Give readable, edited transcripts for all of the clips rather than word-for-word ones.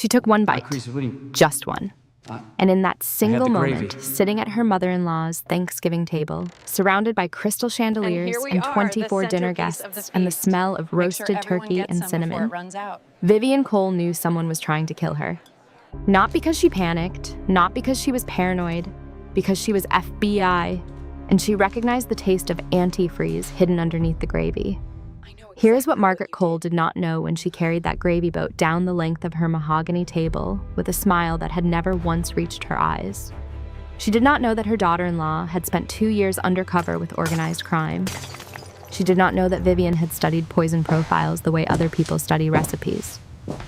She took one bite, Chris, just one. And in that single moment, gravy. sitting at her mother-in-law's Thanksgiving table, surrounded by crystal chandeliers and 24 dinner guests and the smell of roasted turkey and cinnamon, Vivian Cole knew someone was trying to kill her. Not because she panicked, not because she was paranoid, because she was FBI, and she recognized the taste of antifreeze hidden underneath the gravy. Here's what Margaret Cole did not know when she carried that gravy boat down the length of her mahogany table with a smile that had never once reached her eyes. She did not know that her daughter-in-law had spent 2 years undercover with organized crime. She did not know that Vivian had studied poison profiles the way other people study recipes.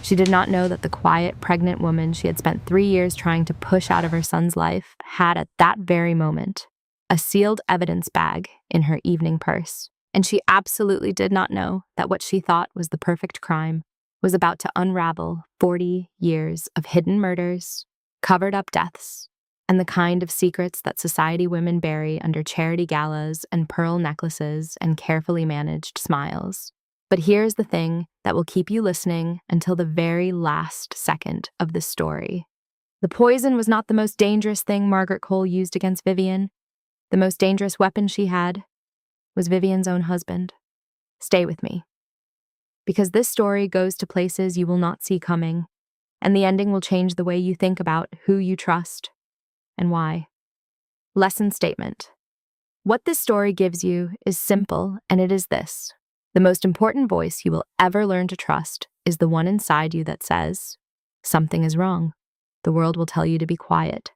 She did not know that the quiet, pregnant woman she had spent 3 years trying to push out of her son's life had, at that very moment, a sealed evidence bag in her evening purse. And she absolutely did not know that what she thought was the perfect crime was about to unravel 40 years of hidden murders, covered-up deaths, and the kind of secrets that society women bury under charity galas and pearl necklaces and carefully managed smiles. But here's the thing that will keep you listening until the very last second of this story. The poison was not the most dangerous thing Margaret Cole used against Vivian. The most dangerous weapon she had was Vivian's own husband. Stay with me. Because this story goes to places you will not see coming, and the ending will change the way you think about who you trust and why. Lesson statement. What this story gives you is simple, and it is this. The most important voice you will ever learn to trust is the one inside you that says, something is wrong. The world will tell you to be quiet,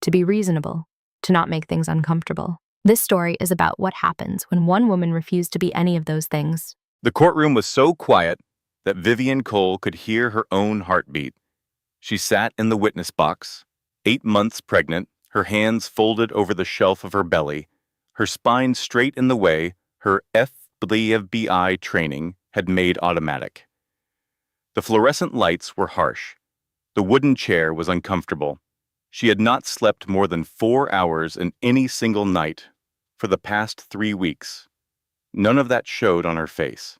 to be reasonable, to not make things uncomfortable. This story is about what happens when one woman refused to be any of those things. The courtroom was so quiet that Vivian Cole could hear her own heartbeat. She sat in the witness box, 8 months pregnant, her hands folded over the shelf of her belly, her spine straight in the way her FBI training had made automatic. The fluorescent lights were harsh. The wooden chair was uncomfortable. She had not slept more than 4 hours in any single night for the past 3 weeks. None of that showed on her face.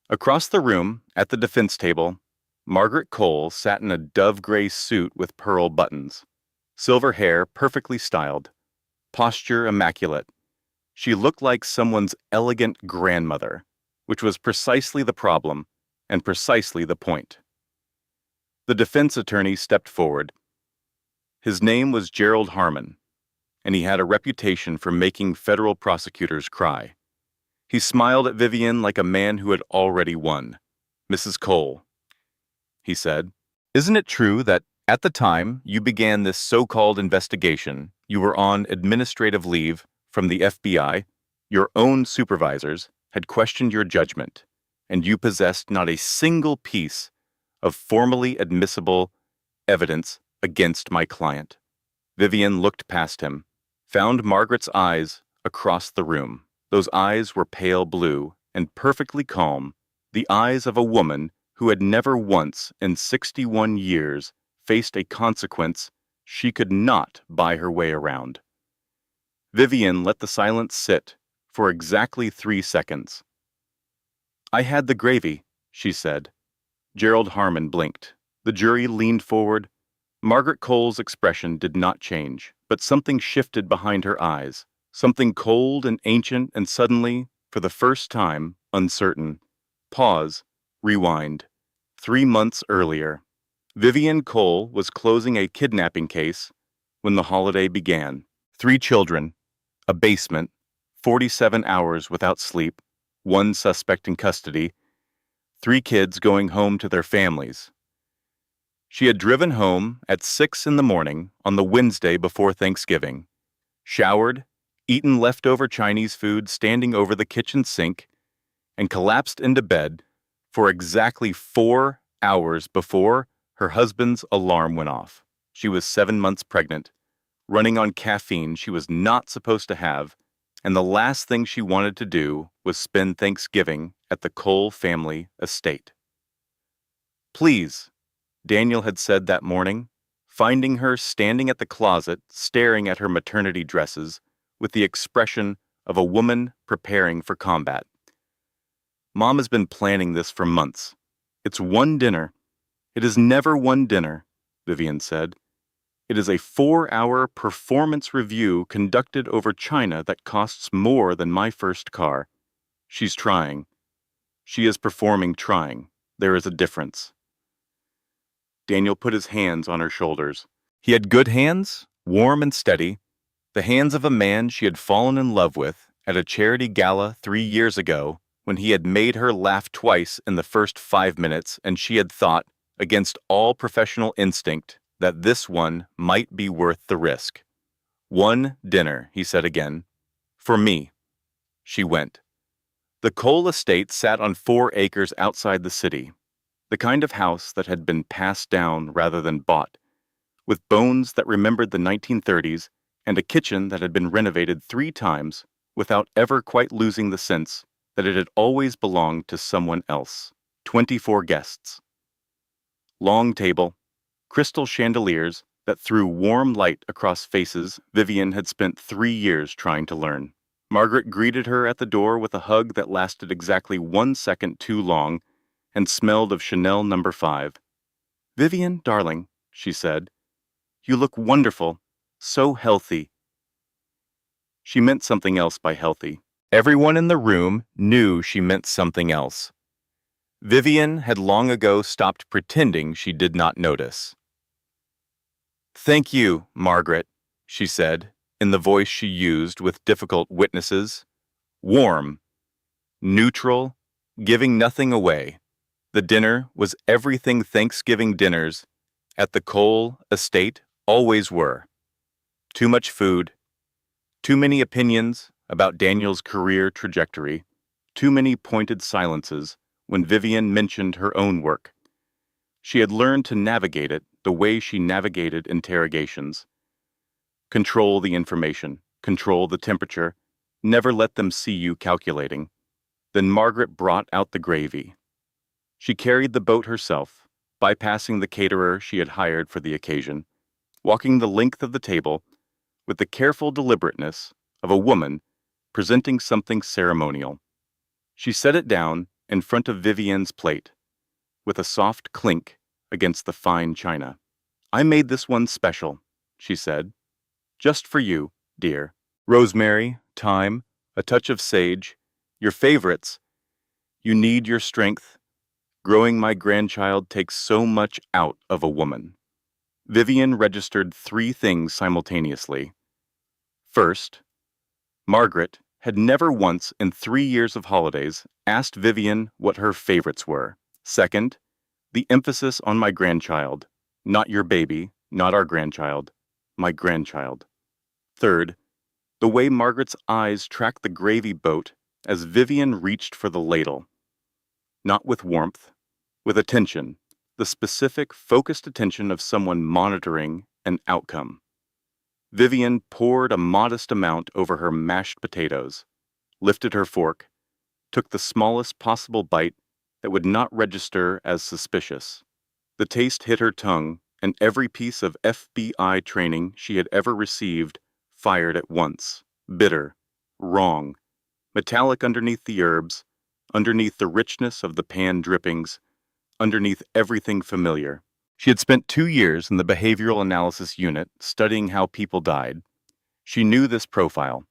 Across the room, at the defense table, Margaret Cole sat in a dove-gray suit with pearl buttons, silver hair perfectly styled, posture immaculate. She looked like someone's elegant grandmother, which was precisely the problem and precisely the point. The defense attorney stepped forward. His name was Gerald Harmon, and he had a reputation for making federal prosecutors cry. He smiled at Vivian like a man who had already won. "Mrs. Cole," he said, "isn't it true that at the time you began this so-called investigation, you were on administrative leave from the FBI? Your own supervisors had questioned your judgment, and you possessed not a single piece of formally admissible evidence against my client." Vivian looked past him, found Margaret's eyes across the room. Those eyes were pale blue and perfectly calm, the eyes of a woman who had never once in 61 years faced a consequence she could not buy her way around. Vivian let the silence sit for exactly 3 seconds. "I had the gravy," she said. Gerald Harmon blinked. The jury leaned forward. Margaret Cole's expression did not change, but something shifted behind her eyes, something cold and ancient and suddenly, for the first time, uncertain. Pause. Rewind. 3 months earlier, Vivian Cole was closing a kidnapping case when the holiday began. 3 children, a basement, 47 hours without sleep, 1 suspect in custody, 3 kids going home to their families. She had driven home at 6 in the morning on the Wednesday before Thanksgiving, showered, eaten leftover Chinese food standing over the kitchen sink, and collapsed into bed for exactly 4 hours before her husband's alarm went off. She was 7 months pregnant, running on caffeine she was not supposed to have, and the last thing she wanted to do was spend Thanksgiving at the Cole family estate. "Please," Daniel had said that morning, finding her standing at the closet staring at her maternity dresses with the expression of a woman preparing for combat. "Mom has been planning this for months. It's one dinner, It is never one dinner, Vivian said. It is a 4-hour performance review conducted over China that costs more than my first car. She's trying. She is performing trying. There is a difference. Daniel put his hands on her shoulders. He had good hands, warm and steady, the hands of a man she had fallen in love with at a charity gala 3 years ago when he had made her laugh twice in the first 5 minutes and she had thought, against all professional instinct, that this one might be worth the risk. One dinner, he said again. For me. She went. The Cole estate sat on 4 acres outside the city, the kind of house that had been passed down rather than bought, with bones that remembered the 1930s and a kitchen that had been renovated 3 times without ever quite losing the sense that it had always belonged to someone else. 24 guests. Long table, crystal chandeliers that threw warm light across faces Vivian had spent 3 years trying to learn. Margaret greeted her at the door with a hug that lasted exactly 1 second too long and smelled of Chanel No. 5. "Vivian, darling," she said, "you look wonderful, so healthy." She meant something else by healthy. Everyone in the room knew she meant something else. Vivian had long ago stopped pretending she did not notice. "Thank you, Margaret," she said, in the voice she used with difficult witnesses. Warm, neutral, giving nothing away. The dinner was everything Thanksgiving dinners at the Cole estate always were. Too much food, too many opinions about Daniel's career trajectory, too many pointed silences when Vivian mentioned her own work. She had learned to navigate it the way she navigated interrogations. Control the information, control the temperature, never let them see you calculating. Then Margaret brought out the gravy. She carried the boat herself, bypassing the caterer she had hired for the occasion, walking the length of the table with the careful deliberateness of a woman presenting something ceremonial. She set it down in front of Vivian's plate, with a soft clink against the fine china. "I made this one special," she said. "Just for you, dear. Rosemary, thyme, a touch of sage, your favorites. You need your strength. Growing my grandchild takes so much out of a woman." Vivian registered 3 things simultaneously. First, Margaret had never once in 3 years of holidays asked Vivian what her favorites were. Second, the emphasis on my grandchild. Not your baby, not our grandchild, my grandchild. Third, the way Margaret's eyes tracked the gravy boat as Vivian reached for the ladle. Not with warmth, with attention, the specific, focused attention of someone monitoring an outcome. Vivian poured a modest amount over her mashed potatoes, lifted her fork, took the smallest possible bite that would not register as suspicious. The taste hit her tongue, and every piece of FBI training she had ever received fired at once. Bitter, wrong, metallic underneath the herbs, underneath the richness of the pan drippings, underneath everything familiar. She had spent 2 years in the behavioral analysis unit studying how people died. She knew this profile.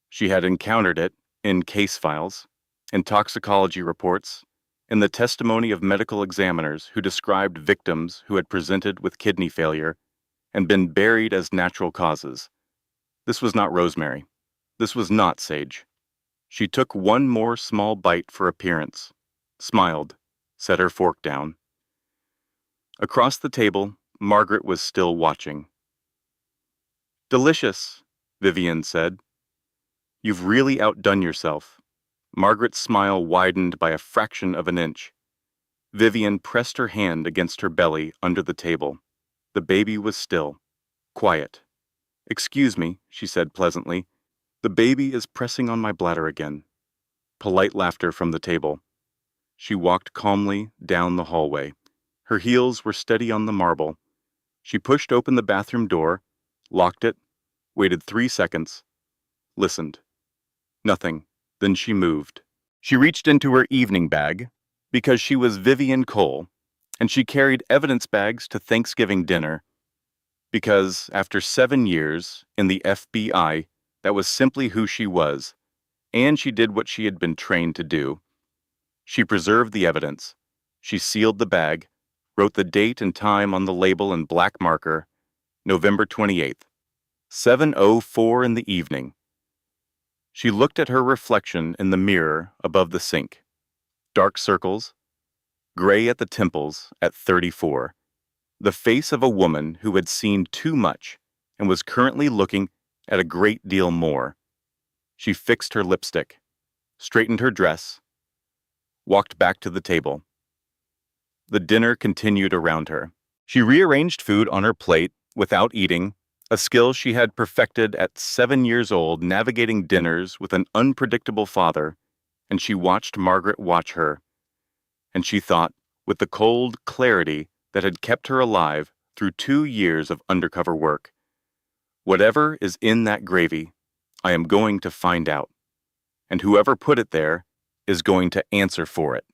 She had encountered it in case files, in toxicology reports, in the testimony of medical examiners who described victims who had presented with kidney failure and been buried as natural causes. This was not rosemary. This was not sage. She took one more small bite for appearance, smiled, set her fork down. Across the table, Margaret was still watching. "Delicious," Vivian said. "You've really outdone yourself." Margaret's smile widened by a fraction of an inch. Vivian pressed her hand against her belly under the table. The baby was still, quiet. "Excuse me," she said pleasantly. "The baby is pressing on my bladder again." Polite laughter from the table. She walked calmly down the hallway. Her heels were steady on the marble. She pushed open the bathroom door, locked it, waited 3 seconds, listened. Nothing. Then she moved. She reached into her evening bag, because she was Vivian Cole, And she carried evidence bags to Thanksgiving dinner because, after 7 years in the FBI, that was simply who she was, and she did what she had been trained to do. She preserved the evidence. She sealed the bag, wrote the date and time on the label in black marker, November 28th, 7:04 in the evening. She looked at her reflection in the mirror above the sink. Dark circles, gray at the temples at 34. The face of a woman who had seen too much and was currently looking at a great deal more. She fixed her lipstick, straightened her dress, walked back to the table. The dinner continued around her. She rearranged food on her plate without eating, a skill she had perfected at 7 years old, navigating dinners with an unpredictable father, and she watched Margaret watch her. And she thought, with the cold clarity that had kept her alive through 2 years of undercover work, whatever is in that gravy, I am going to find out. And whoever put it there is going to answer for it.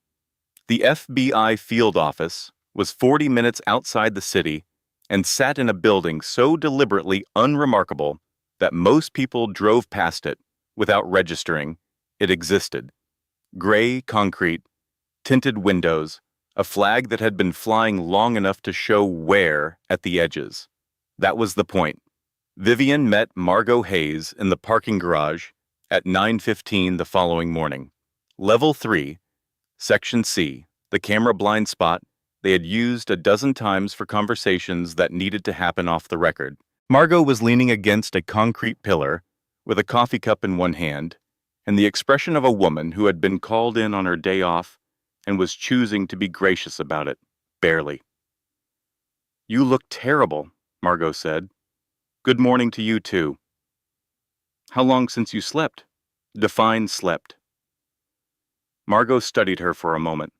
The FBI field office was 40 minutes outside the city and sat in a building so deliberately unremarkable that most people drove past it without registering it existed. Gray concrete, tinted windows, a flag that had been flying long enough to show where at the edges. That was the point. Vivian met Margot Hayes in the parking garage at 9:15 the following morning. Level 3, Section C, the camera blind spot they had used a dozen times for conversations that needed to happen off the record. Margot was leaning against a concrete pillar with a coffee cup in one hand and the expression of a woman who had been called in on her day off and was choosing to be gracious about it, barely. "You look terrible," Margot said. "Good morning to you, too." "How long since you slept?" Define slept. Margot studied her for a moment.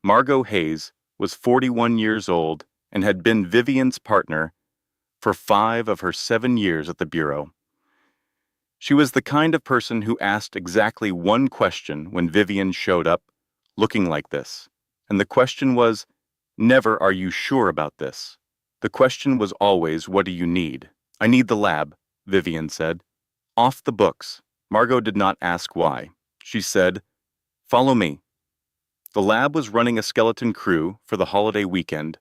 Margot Hayes was 41 years old and had been Vivian's partner for 5 of her 7 years at the Bureau. She was the kind of person who asked exactly one question when Vivian showed up, looking like this. And the question was, never "Are you sure about this?" The question was always, "What do you need?" "I need the lab," Vivian said. "Off the books." Margot did not ask why. She said, "Follow me." The lab was running a skeleton crew for the holiday weekend.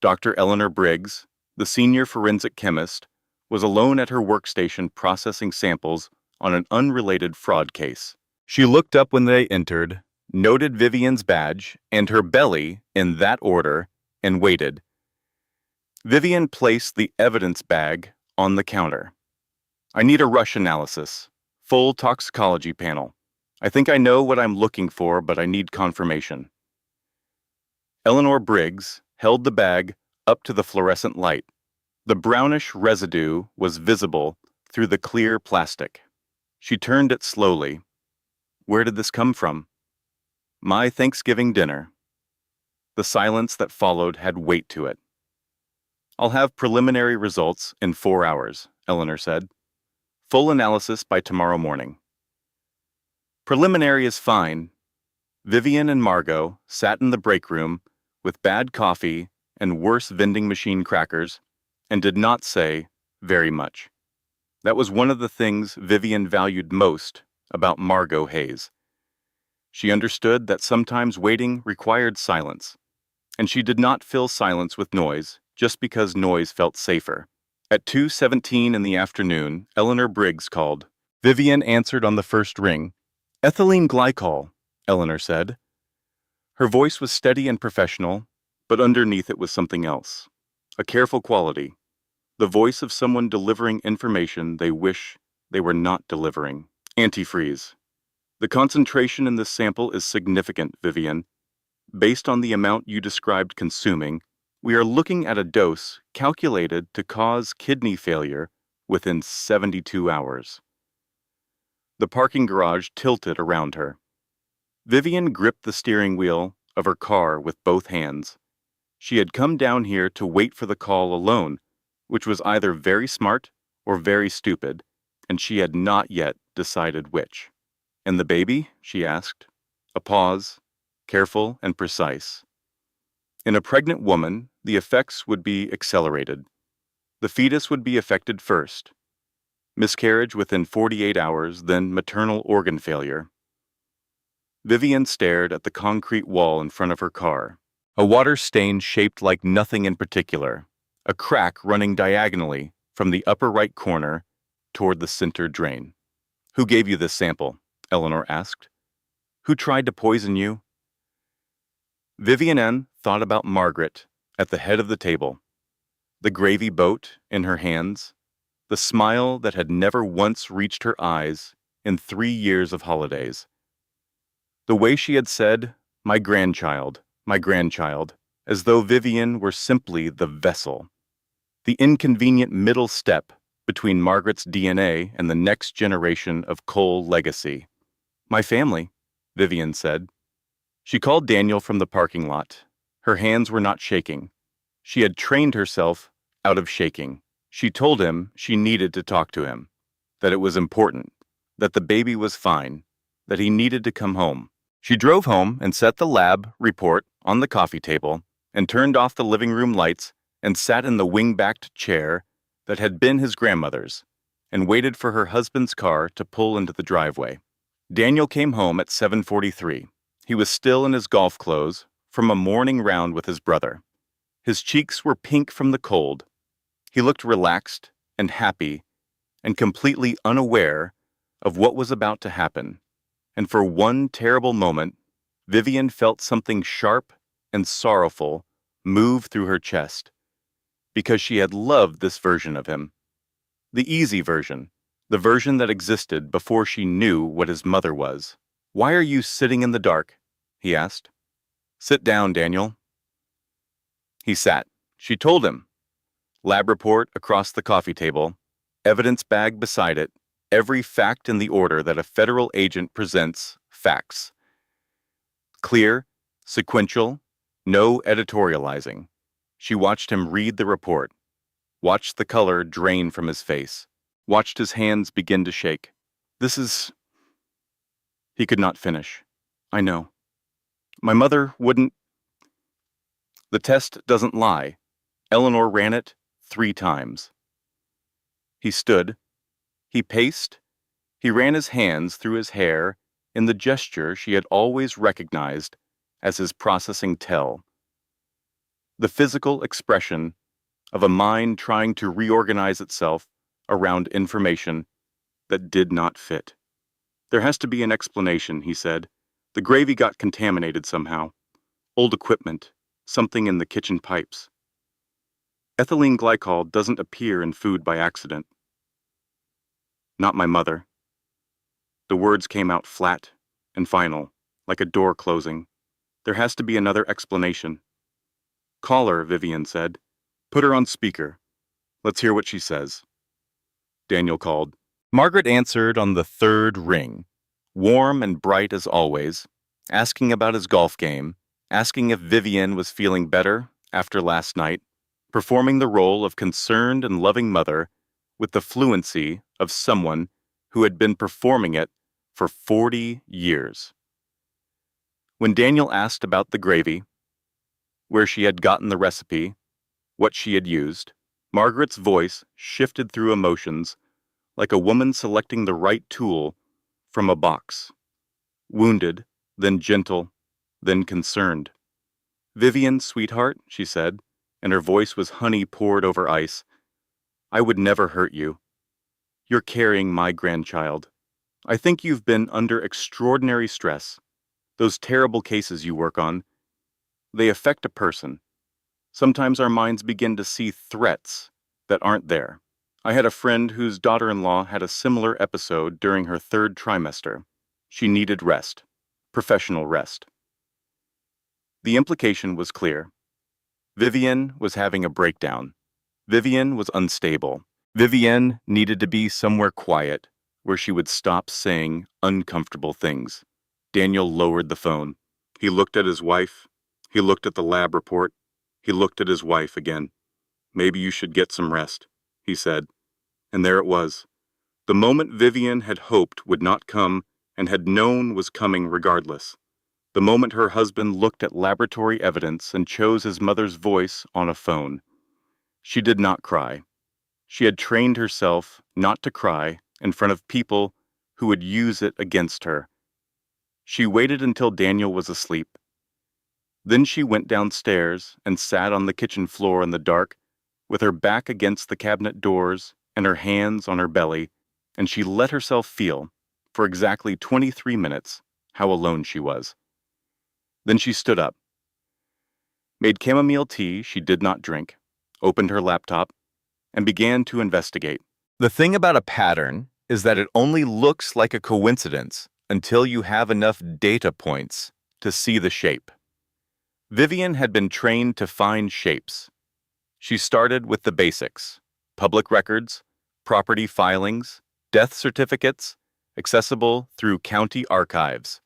Dr. Eleanor Briggs, the senior forensic chemist, was alone at her workstation processing samples on an unrelated fraud case. She looked up when they entered, noted Vivian's badge and her belly in that order, and waited. Vivian placed the evidence bag on the counter. "I need a rush analysis. Full toxicology panel. I think I know what I'm looking for, but I need confirmation." Eleanor Briggs held the bag up to the fluorescent light. The brownish residue was visible through the clear plastic. She turned it slowly. "Where did this come from?" "My Thanksgiving dinner." The silence that followed had weight to it. "I'll have preliminary results in 4 hours," Eleanor said. "Full analysis by tomorrow morning." "Preliminary is fine." Vivian and Margot sat in the break room with bad coffee and worse vending machine crackers and did not say very much. That was one of the things Vivian valued most about Margot Hayes. She understood that sometimes waiting required silence, and she did not fill silence with noise just because noise felt safer. At 2:17 in the afternoon, Eleanor Briggs called. Vivian answered on the first ring. "Ethylene glycol," Eleanor said. Her voice was steady and professional, but underneath it was something else. A careful quality. The voice of someone delivering information they wish they were not delivering. "Antifreeze. The concentration in this sample is significant, Vivian. Based on the amount you described consuming, we are looking at a dose calculated to cause kidney failure within 72 hours. The parking garage tilted around her. Vivian gripped the steering wheel of her car with both hands. She had come down here to wait for the call alone, which was either very smart or very stupid, and she had not yet decided which. "And the baby?" she asked. A pause, careful and precise. In a pregnant woman, the effects would be accelerated. The fetus would be affected first. Miscarriage within 48 hours, then maternal organ failure. Vivian stared at the concrete wall in front of her car. A water stain shaped like nothing in particular, a crack running diagonally from the upper right corner toward the center drain. "Who gave you this sample?" Eleanor asked. "Who tried to poison you?" Vivian N. thought about Margaret at the head of the table, the gravy boat in her hands, the smile that had never once reached her eyes in 3 years of holidays. The way she had said, my grandchild, as though Vivian were simply the vessel, the inconvenient middle step between Margaret's DNA and the next generation of Cole legacy. "My family," Vivian said. She called Daniel from the parking lot. Her hands were not shaking. She had trained herself out of shaking. She told him she needed to talk to him, that it was important, that the baby was fine, that he needed to come home. She drove home and set the lab report on the coffee table and turned off the living room lights and sat in the wing-backed chair that had been his grandmother's and waited for her husband's car to pull into the driveway. Daniel came home at 7:43. He was still in his golf clothes from a morning round with his brother. His cheeks were pink from the cold. He looked relaxed and happy and completely unaware of what was about to happen. And for one terrible moment, Vivian felt something sharp and sorrowful move through her chest, because she had loved this version of him. The easy version, the version that existed before she knew what his mother was. "Why are you sitting in the dark?" he asked. "Sit down, Daniel." He sat. She told him. Lab report across the coffee table, evidence bag beside it, every fact in the order that a federal agent presents facts. Clear, sequential, no editorializing. She watched him read the report, watched the color drain from his face, watched his hands begin to shake. "This is..." He could not finish. "I know. My mother wouldn't..." "The test doesn't lie. Eleanor ran it 3 times. He stood. He paced. He ran his hands through his hair in the gesture she had always recognized as his processing tell. The physical expression of a mind trying to reorganize itself around information that did not fit. "There has to be an explanation," he said. "The gravy got contaminated somehow. Old equipment, something in the kitchen pipes. Ethylene glycol doesn't appear in food by accident." "Not my mother." The words came out flat and final, like a door closing. "There has to be another explanation." "Call her," Vivian said. "Put her on speaker. Let's hear what she says." Daniel called. Margaret answered on the 3rd ring, warm and bright as always, asking about his golf game, asking if Vivian was feeling better after last night, performing the role of concerned and loving mother with the fluency of someone who had been performing it for 40 years. When Daniel asked about the gravy, where she had gotten the recipe, what she had used, Margaret's voice shifted through emotions like a woman selecting the right tool from a box. Wounded, then gentle, then concerned. "Vivian, sweetheart," she said, and her voice was honey poured over ice, "I would never hurt you. You're carrying my grandchild. I think you've been under extraordinary stress. Those terrible cases you work on, they affect a person. Sometimes our minds begin to see threats that aren't there. I had a friend whose daughter-in-law had a similar episode during her 3rd trimester. She needed rest, professional rest." The implication was clear. Vivian was having a breakdown. Vivian was unstable. Vivian needed to be somewhere quiet, where she would stop saying uncomfortable things. Daniel lowered the phone. He looked at his wife. He looked at the lab report. He looked at his wife again. "Maybe you should get some rest," he said. And there it was. The moment Vivian had hoped would not come and had known was coming regardless. The moment her husband looked at laboratory evidence and chose his mother's voice on a phone. She did not cry. She had trained herself not to cry in front of people who would use it against her. She waited until Daniel was asleep. Then she went downstairs and sat on the kitchen floor in the dark, with her back against the cabinet doors and her hands on her belly, and she let herself feel, for exactly 23 minutes, how alone she was. Then she stood up, made chamomile tea she did not drink, opened her laptop, and began to investigate. The thing about a pattern is that it only looks like a coincidence until you have enough data points to see the shape. Vivian had been trained to find shapes. She started with the basics: public records, property filings, death certificates, accessible through county archives.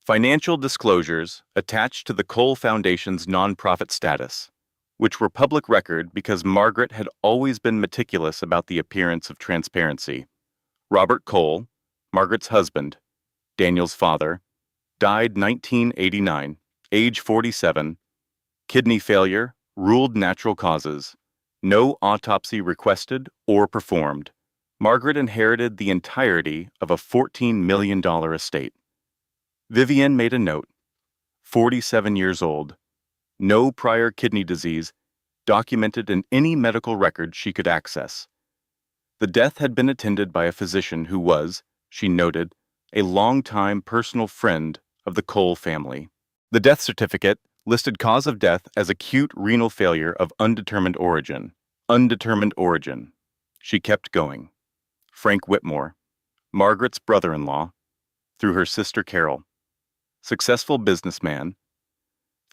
Financial disclosures attached to the Cole Foundation's nonprofit status, which were public record because Margaret had always been meticulous about the appearance of transparency. Robert Cole, Margaret's husband, Daniel's father, died 1989, age 47, kidney failure, ruled natural causes, no autopsy requested or performed. Margaret inherited the entirety of a $14 million estate. Vivian made a note: 47 years old, no prior kidney disease documented in any medical record she could access. The death had been attended by a physician who was, she noted, a longtime personal friend of the Cole family. The death certificate listed cause of death as acute renal failure of undetermined origin. Undetermined origin. She kept going. Frank Whitmore, Margaret's brother-in-law, through her sister Carol. Successful businessman,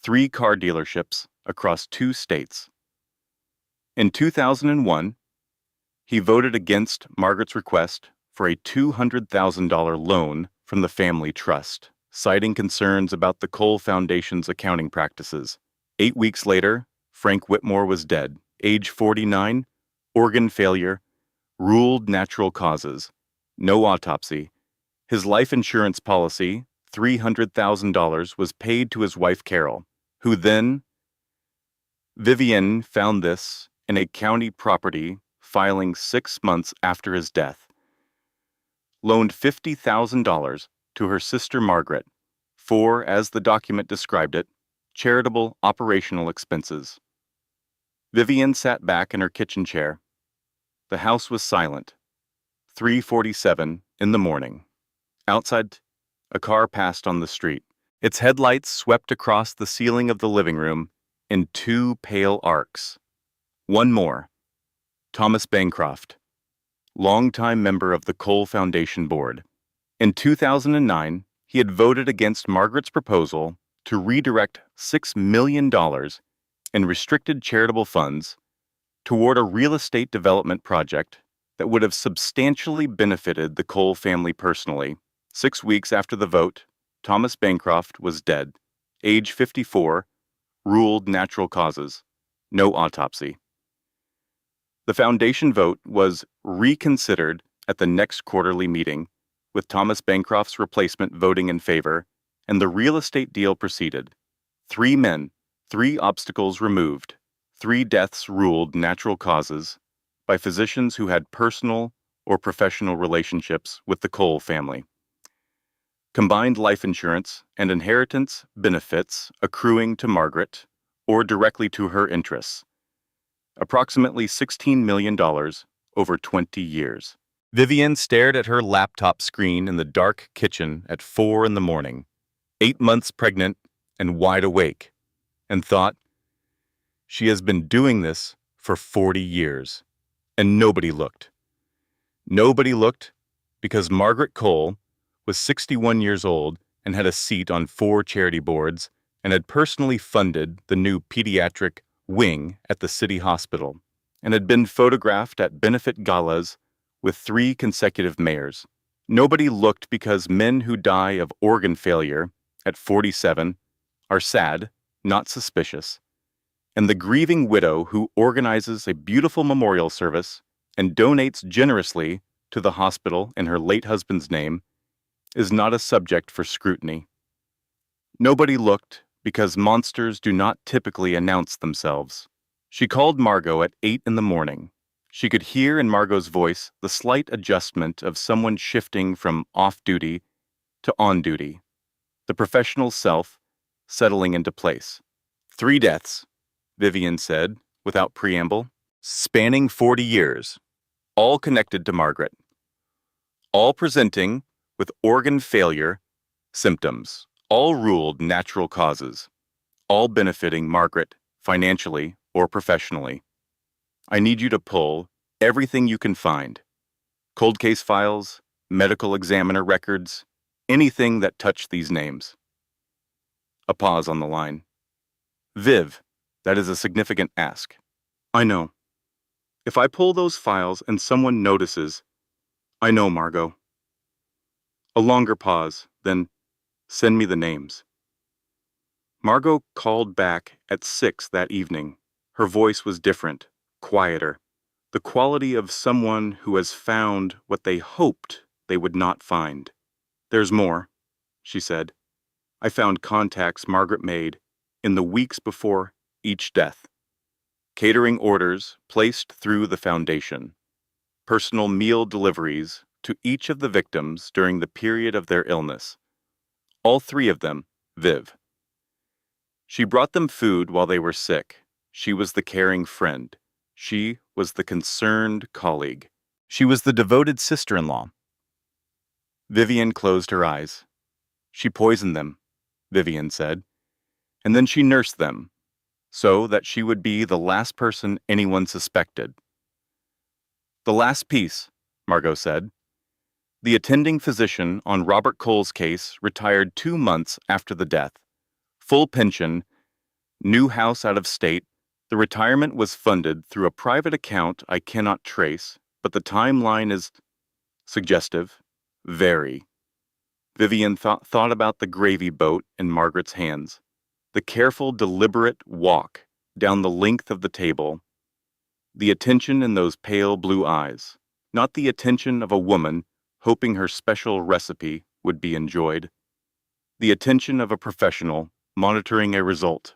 3 car dealerships across 2 states. In 2001, he voted against Margaret's request for a $200,000 loan from the family trust, citing concerns about the Cole Foundation's accounting practices. 8 weeks later, Frank Whitmore was dead, age 49, organ failure, ruled natural causes, no autopsy. His life insurance policy, $300,000, was paid to his wife Carol, who then... Vivian found this in a county property filing 6 months after his death. Loaned $50,000 to her sister Margaret for, as the document described it, charitable operational expenses. Vivian sat back in her kitchen chair. The house was silent. 3:47 in the morning. Outside, a car passed on the street. Its headlights swept across the ceiling of the living room in 2 pale arcs. One more. Thomas Bancroft, longtime member of the Cole Foundation board. In 2009, he had voted against Margaret's proposal to redirect $6 million in restricted charitable funds toward a real estate development project that would have substantially benefited the Cole family personally. 6 weeks after the vote, Thomas Bancroft was dead, age 54, ruled natural causes, no autopsy. The foundation vote was reconsidered at the next quarterly meeting, with Thomas Bancroft's replacement voting in favor, and the real estate deal proceeded. 3 men, 3 obstacles removed, 3 deaths ruled natural causes by physicians who had personal or professional relationships with the Cole family. Combined life insurance and inheritance benefits accruing to Margaret or directly to her interests. Approximately $16 million over 20 years. Vivian stared at her laptop screen in the dark kitchen at 4 in the morning, 8 months pregnant and wide awake, and thought, she has been doing this for 40 years, and nobody looked. Nobody looked because Margaret Cole was 61 years old and had a seat on 4 charity boards and had personally funded the new pediatric wing at the city hospital and had been photographed at benefit galas with 3 consecutive mayors. Nobody looked because men who die of organ failure at 47 are sad, not suspicious. And the grieving widow who organizes a beautiful memorial service and donates generously to the hospital in her late husband's name is not a subject for scrutiny. Nobody looked because monsters do not typically announce themselves. She called Margot at 8 in the morning. She could hear in Margot's voice the slight adjustment of someone shifting from off-duty to on-duty, the professional self settling into place. 3 deaths, Vivian said, without preamble, spanning 40 years, all connected to Margaret, all presenting with organ failure symptoms, all ruled natural causes, all benefiting Margaret financially or professionally. I need you to pull everything you can find. Cold case files, medical examiner records, anything that touched these names. A pause on the line. Viv, that is a significant ask. I know. If I pull those files and someone notices, I know, Margot. A longer pause, then send me the names. Margot called back at 6 that evening. Her voice was different, quieter, the quality of someone who has found what they hoped they would not find. There's more, she said. I found contacts Margaret made in the weeks before each death. Catering orders placed through the foundation. Personal meal deliveries to each of the victims during the period of their illness. All 3 of them, Viv. She brought them food while they were sick. She was the caring friend. She was the concerned colleague. She was the devoted sister-in-law. Vivian closed her eyes. She poisoned them, Vivian said, and then she nursed them, so that she would be the last person anyone suspected. The last piece, Margot said. The attending physician on Robert Cole's case retired 2 months after the death. Full pension, new house out of state. The retirement was funded through a private account I cannot trace, but the timeline is suggestive, very. Vivian thought about the gravy boat in Margaret's hands, the careful, deliberate walk down the length of the table, the attention in those pale blue eyes, not the attention of a woman hoping her special recipe would be enjoyed, the attention of a professional monitoring a result.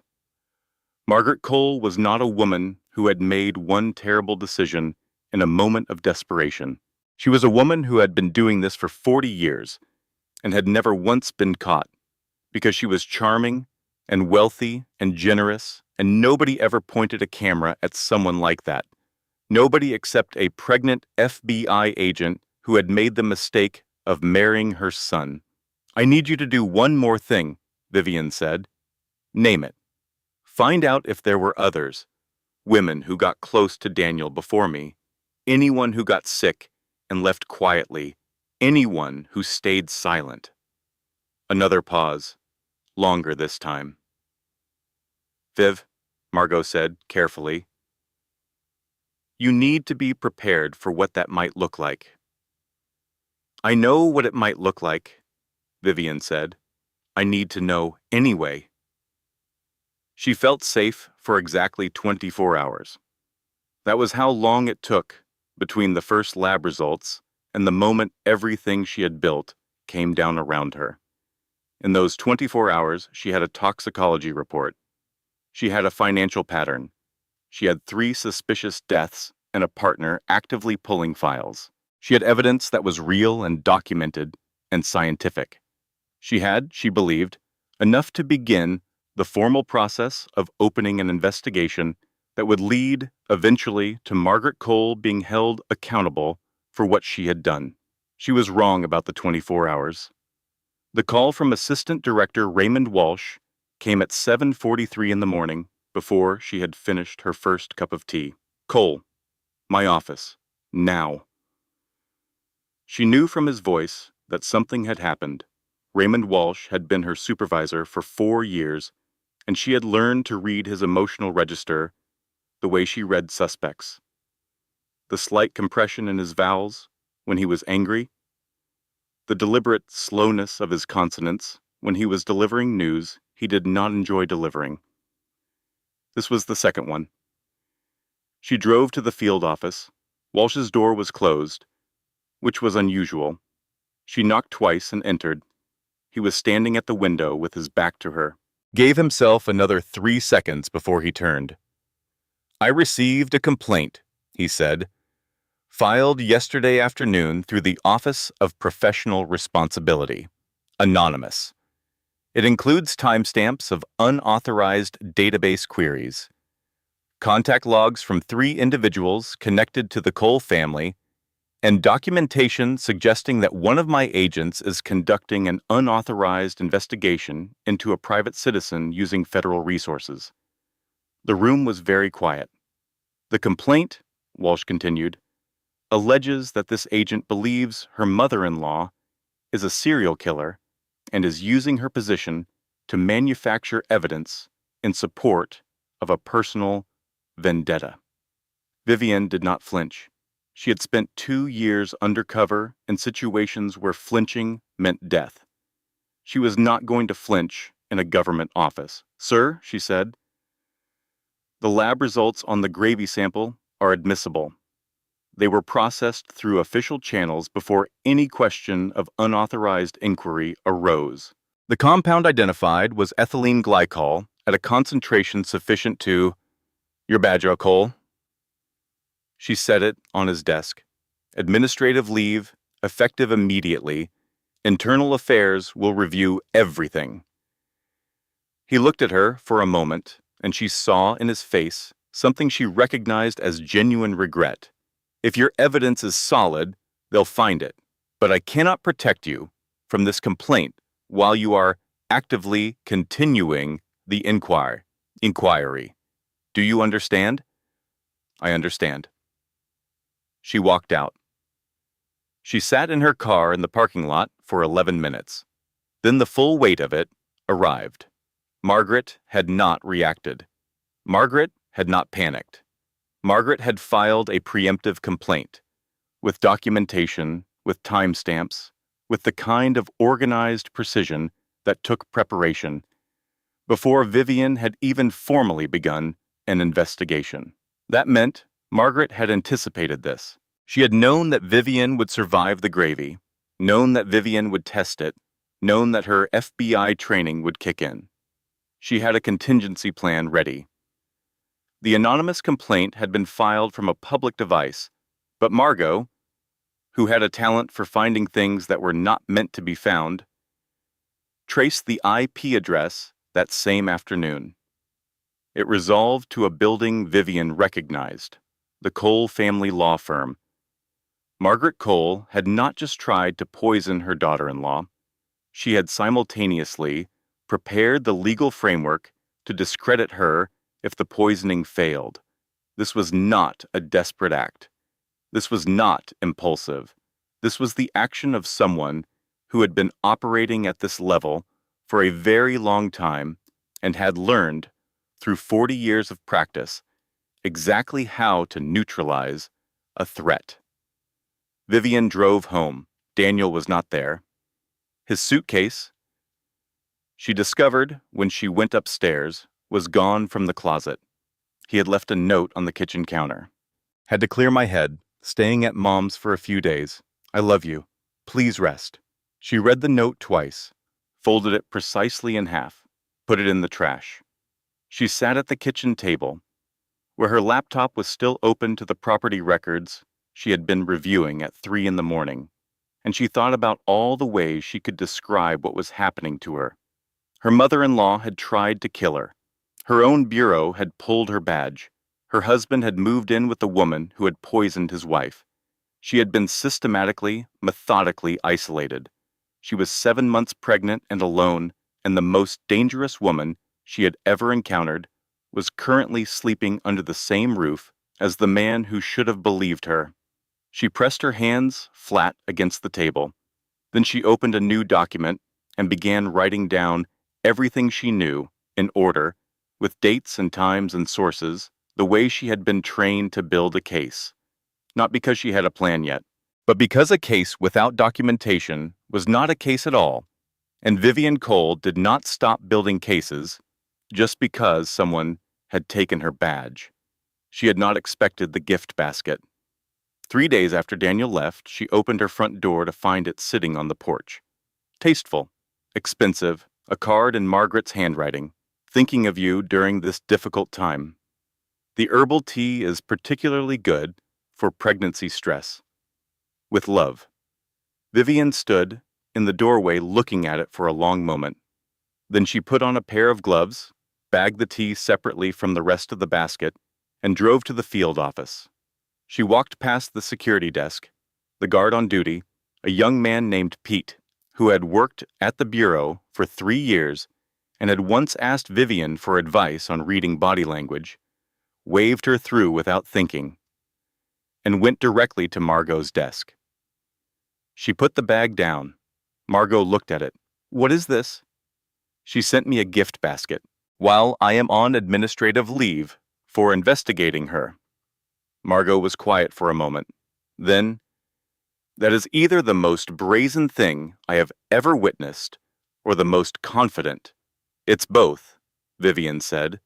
Margaret Cole was not a woman who had made one terrible decision in a moment of desperation. She was a woman who had been doing this for 40 years and had never once been caught, because she was charming and wealthy and generous, and nobody ever pointed a camera at someone like that. Nobody except a pregnant FBI agent who had made the mistake of marrying her son. I need you to do one more thing, Vivian said. Name it. Find out if there were others, women who got close to Daniel before me, anyone who got sick and left quietly, anyone who stayed silent. Another pause, longer this time. Viv, Margot said carefully, you need to be prepared for what that might look like. I know what it might look like, Vivian said. I need to know anyway. She felt safe for exactly 24 hours. That was how long it took between the first lab results and the moment everything she had built came down around her. In those 24 hours, she had a toxicology report. She had a financial pattern. She had 3 suspicious deaths and a partner actively pulling files. She had evidence that was real and documented and scientific. She had, she believed, enough to begin the formal process of opening an investigation that would lead eventually to Margaret Cole being held accountable for what she had done. She was wrong about the 24 hours. The call from Assistant Director Raymond Walsh came at 7:43 in the morning before she had finished her first cup of tea. Cole, my office, now. She knew from his voice that something had happened. Raymond Walsh had been her supervisor for 4 years, and she had learned to read his emotional register the way she read suspects. The slight compression in his vowels when he was angry, the deliberate slowness of his consonants when he was delivering news he did not enjoy delivering. This was the second one. She drove to the field office. Walsh's door was closed, which was unusual. She knocked twice and entered. He was standing at the window with his back to her. Gave himself another 3 seconds before he turned. "I received a complaint," he said, "filed yesterday afternoon through the Office of Professional Responsibility. Anonymous. It includes timestamps of unauthorized database queries, contact logs from 3 individuals connected to the Cole family, and documentation suggesting that one of my agents is conducting an unauthorized investigation into a private citizen using federal resources." The room was very quiet. "The complaint," Walsh continued, "alleges that this agent believes her mother-in-law is a serial killer and is using her position to manufacture evidence in support of a personal vendetta." Vivian did not flinch. She had spent 2 years undercover in situations where flinching meant death. She was not going to flinch in a government office. "Sir," she said, "the lab results on the gravy sample are admissible. They were processed through official channels before any question of unauthorized inquiry arose. The compound identified was ethylene glycol at a concentration sufficient to—" "Your badge, Cole." She set it on his desk. "Administrative leave, effective immediately. Internal Affairs will review everything." He looked at her for a moment, and she saw in his face something she recognized as genuine regret. "If your evidence is solid, they'll find it. But I cannot protect you from this complaint while you are actively continuing the inquiry. Do you understand?" "I understand." She walked out. She sat in her car in the parking lot for 11 minutes. Then the full weight of it arrived. Margaret had not reacted. Margaret had not panicked. Margaret had filed a preemptive complaint, with documentation, with timestamps, with the kind of organized precision that took preparation, before Vivian had even formally begun an investigation. That meant Margaret had anticipated this. She had known that Vivian would survive the gravy, known that Vivian would test it, known that her FBI training would kick in. She had a contingency plan ready. The anonymous complaint had been filed from a public device, but Margot, who had a talent for finding things that were not meant to be found, traced the IP address that same afternoon. It resolved to a building Vivian recognized, the Cole family law firm. Margaret Cole had not just tried to poison her daughter-in-law, she had simultaneously prepared the legal framework to discredit her if the poisoning failed. This was not a desperate act. This was not impulsive. This was the action of someone who had been operating at this level for a very long time and had learned, through 40 years of practice, exactly how to neutralize a threat. Vivian drove home. Daniel was not there. His suitcase, she discovered when she went upstairs, was gone from the closet. He had left a note on the kitchen counter. "Had to clear my head, staying at Mom's for a few days. I love you. Please rest." She read the note twice, folded it precisely in half, put it in the trash. She sat at the kitchen table, where her laptop was still open to the property records she had been reviewing at 3 in the morning, and she thought about all the ways she could describe what was happening to her. Her mother-in-law had tried to kill her. Her own bureau had pulled her badge. Her husband had moved in with a woman who had poisoned his wife. She had been systematically, methodically isolated. She was 7 months pregnant and alone, and the most dangerous woman she had ever encountered was currently sleeping under the same roof as the man who should have believed her. She pressed her hands flat against the table. Then she opened a new document and began writing down everything she knew, in order, with dates and times and sources, the way she had been trained to build a case. Not because she had a plan yet, but because a case without documentation was not a case at all, and Vivian Cole did not stop building cases just because someone had taken her badge. She had not expected the gift basket. 3 days after Daniel left, she opened her front door to find it sitting on the porch. Tasteful, expensive, a card in Margaret's handwriting, thinking of you during this difficult time. The herbal tea is particularly good for pregnancy stress. With love. Vivian stood in the doorway looking at it for a long moment. Then she put on a pair of gloves, bagged the tea separately from the rest of the basket, and drove to the field office. She walked past the security desk, the guard on duty, a young man named Pete, who had worked at the bureau for 3 years and had once asked Vivian for advice on reading body language, waved her through without thinking, and went directly to Margot's desk. She put the bag down. Margot looked at it. "What is this?" "She sent me a gift basket, while I am on administrative leave for investigating her." Margot was quiet for a moment. Then, "That is either the most brazen thing I have ever witnessed, or the most confident." "It's both," Vivian said.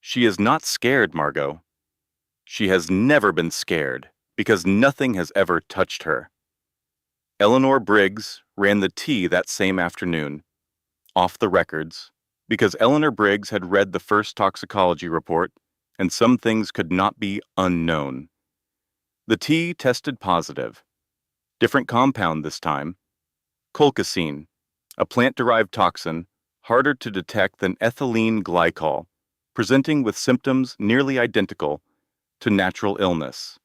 "She is not scared, Margot. She has never been scared, because nothing has ever touched her." Eleanor Briggs ran the tea that same afternoon, off the records, because Eleanor Briggs had read the first toxicology report, and some things could not be unknown. The tea tested positive. Different compound this time. Colchicine, a plant-derived toxin, harder to detect than ethylene glycol, presenting with symptoms nearly identical to natural illness.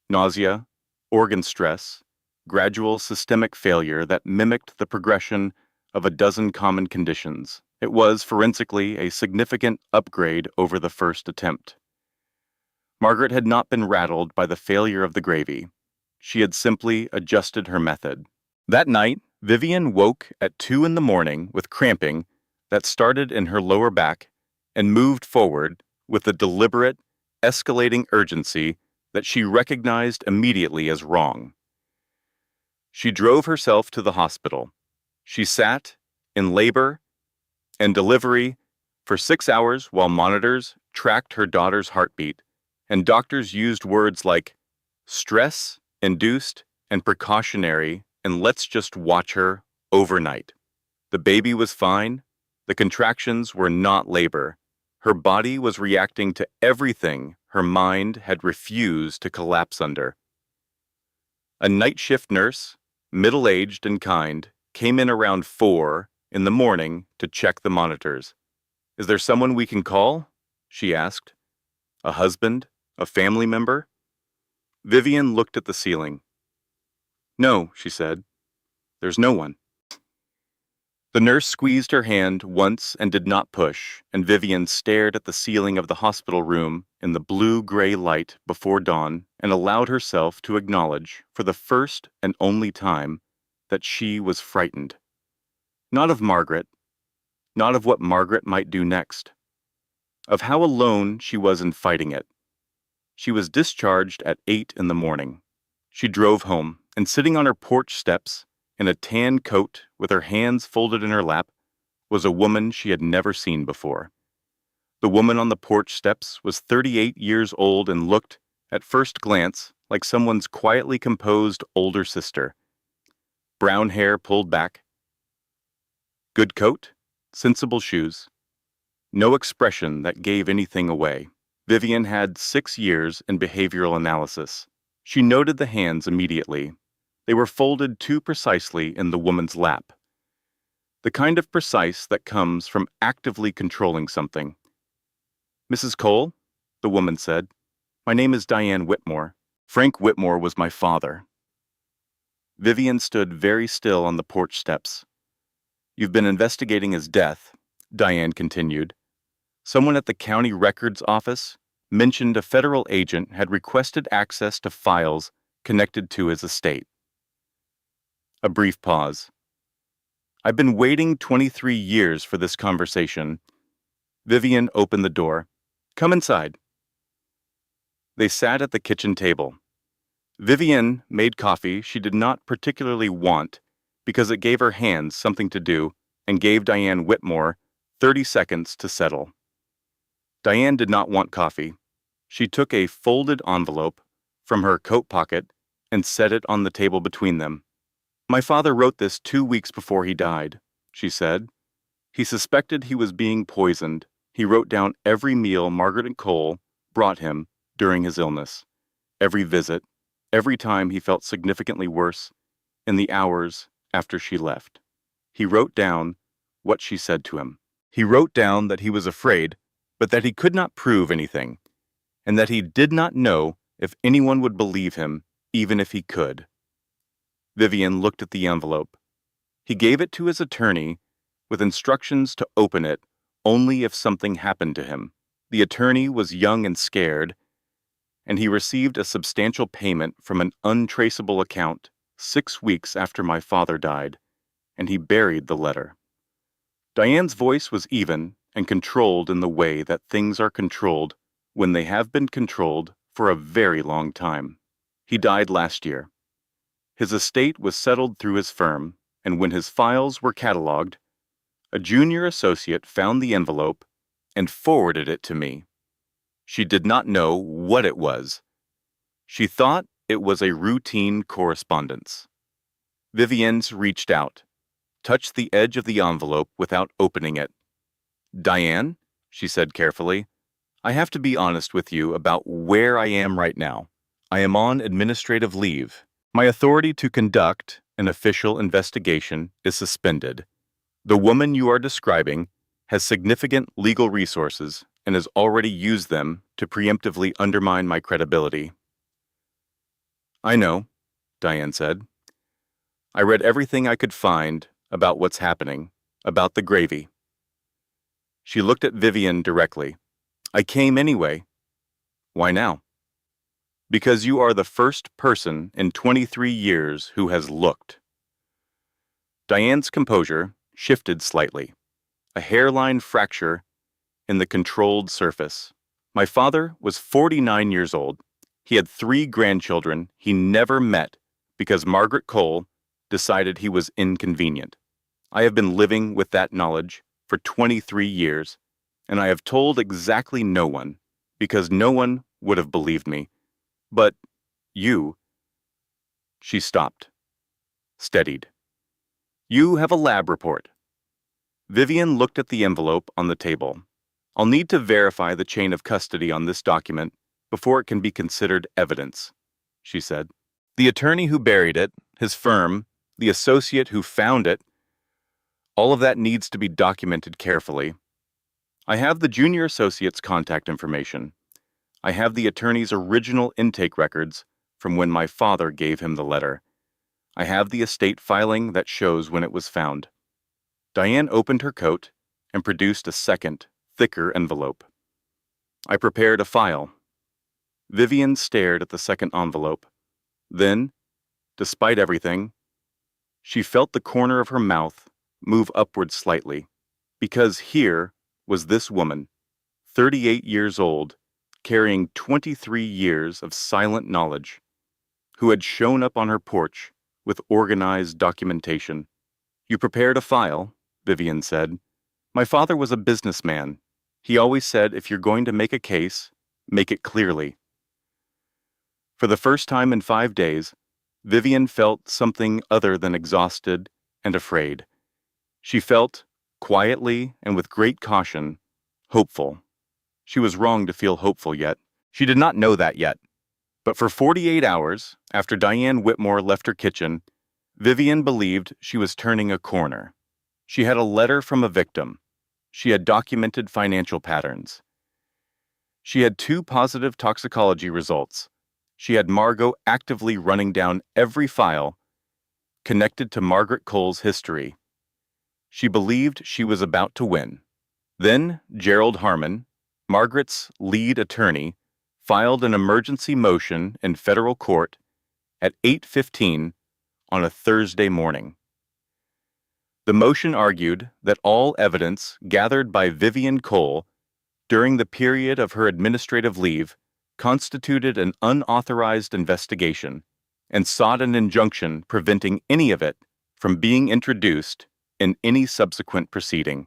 Nausea, organ stress, gradual systemic failure that mimicked the progression of a dozen common conditions. It was, forensically, a significant upgrade over the first attempt. Margaret had not been rattled by the failure of the gravy. She had simply adjusted her method. That night, Vivian woke at 2 a.m. with cramping that started in her lower back and moved forward with a deliberate, escalating urgency that she recognized immediately as wrong. She drove herself to the hospital. She sat in labor and delivery for 6 hours while monitors tracked her daughter's heartbeat, and doctors used words like stress-induced and precautionary and let's just watch her overnight. The baby was fine. The contractions were not labor. Her body was reacting to everything her mind had refused to collapse under. A night shift nurse, middle-aged and kind, came in around 4 a.m. to check the monitors. "Is there someone we can call?" she asked. "A husband? A family member?" Vivian looked at the ceiling. "No," she said. "There's no one." The nurse squeezed her hand once and did not push, and Vivian stared at the ceiling of the hospital room in the blue-gray light before dawn and allowed herself to acknowledge, for the first and only time, that she was frightened. Not of Margaret, not of what Margaret might do next, of how alone she was in fighting it. She was discharged at 8 a.m. She drove home, and sitting on her porch steps, in a tan coat with her hands folded in her lap, was a woman she had never seen before. The woman on the porch steps was 38 years old and looked, at first glance, like someone's quietly composed older sister. Brown hair pulled back. Good coat, sensible shoes. No expression that gave anything away. Vivian had 6 years in behavioral analysis. She noted the hands immediately. They were folded too precisely in the woman's lap. The kind of precise that comes from actively controlling something. "Mrs. Cole," the woman said, "my name is Diane Whitmore. Frank Whitmore was my father." Vivian stood very still on the porch steps. "You've been investigating his death," Diane continued. "Someone at the county records office mentioned a federal agent had requested access to files connected to his estate." A brief pause. "I've been waiting 23 years for this conversation." Vivian opened the door. "Come inside." They sat at the kitchen table. Vivian made coffee she did not particularly want because it gave her hands something to do and gave Diane Whitmore 30 seconds to settle. Diane did not want coffee. She took a folded envelope from her coat pocket and set it on the table between them. "My father wrote this 2 weeks before he died. she said. He suspected he was being poisoned. He wrote down every meal Margaret and Cole brought him during his illness, every visit, every time he felt significantly worse, in the hours after she left. He wrote down what she said to him. He wrote down that he was afraid, but that he could not prove anything, and that he did not know if anyone would believe him, even if he could. Vivian looked at the envelope. He gave it to his attorney with instructions to open it only if something happened to him. The attorney was young and scared, and he received a substantial payment from an untraceable account 6 weeks after my father died, and he buried the letter. Diane's voice was even and controlled in the way that things are controlled when they have been controlled for a very long time. He died last year. His estate was settled through his firm, and when his files were cataloged, a junior associate found the envelope and forwarded it to me. She did not know what it was. She thought it was a routine correspondence. Vivian's reached out, touched the edge of the envelope without opening it. "Diane," she said carefully, "I have to be honest with you about where I am right now. I am on administrative leave. My authority to conduct an official investigation is suspended. The woman you are describing has significant legal resources and has already used them to preemptively undermine my credibility." "I know," Diane said. "I read everything I could find about what's happening, about the gravy." She looked at Vivian directly. "I came anyway." "Why now?" "Because you are the first person in 23 years who has looked." Diane's composure shifted slightly, a hairline fracture in the controlled surface. "My father was 49 years old. He had 3 grandchildren he never met because Margaret Cole decided he was inconvenient. I have been living with that knowledge for 23 years, and I have told exactly no one because no one would have believed me. But you—" She stopped, steadied. "You have a lab report." Vivian looked at the envelope on the table. "I'll need to verify the chain of custody on this document before it can be considered evidence," she said. "The attorney who buried it, his firm, the associate who found it, all of that needs to be documented carefully. I have the junior associate's contact information. I have the attorney's original intake records from when my father gave him the letter. I have the estate filing that shows when it was found." Diane opened her coat and produced a second, thicker envelope. "I prepared a file." Vivian stared at the second envelope. Then, despite everything, she felt the corner of her mouth move upward slightly, because here was this woman, 38 years old, carrying 23 years of silent knowledge, who had shown up on her porch with organized documentation. "You prepared a file," Vivian said. "My father was a businessman. He always said if you're going to make a case, make it clearly." For the first time in 5 days, Vivian felt something other than exhausted and afraid. She felt, quietly and with great caution, hopeful. She was wrong to feel hopeful yet. She did not know that yet. But for 48 hours, after Diane Whitmore left her kitchen, Vivian believed she was turning a corner. She had a letter from a victim. She had documented financial patterns. She had 2 positive toxicology results. She had Margot actively running down every file connected to Margaret Cole's history. She believed she was about to win. Then Gerald Harmon, Margaret's lead attorney, filed an emergency motion in federal court at 8:15 on a Thursday morning. The motion argued that all evidence gathered by Vivian Cole during the period of her administrative leave constituted an unauthorized investigation and sought an injunction preventing any of it from being introduced in any subsequent proceeding.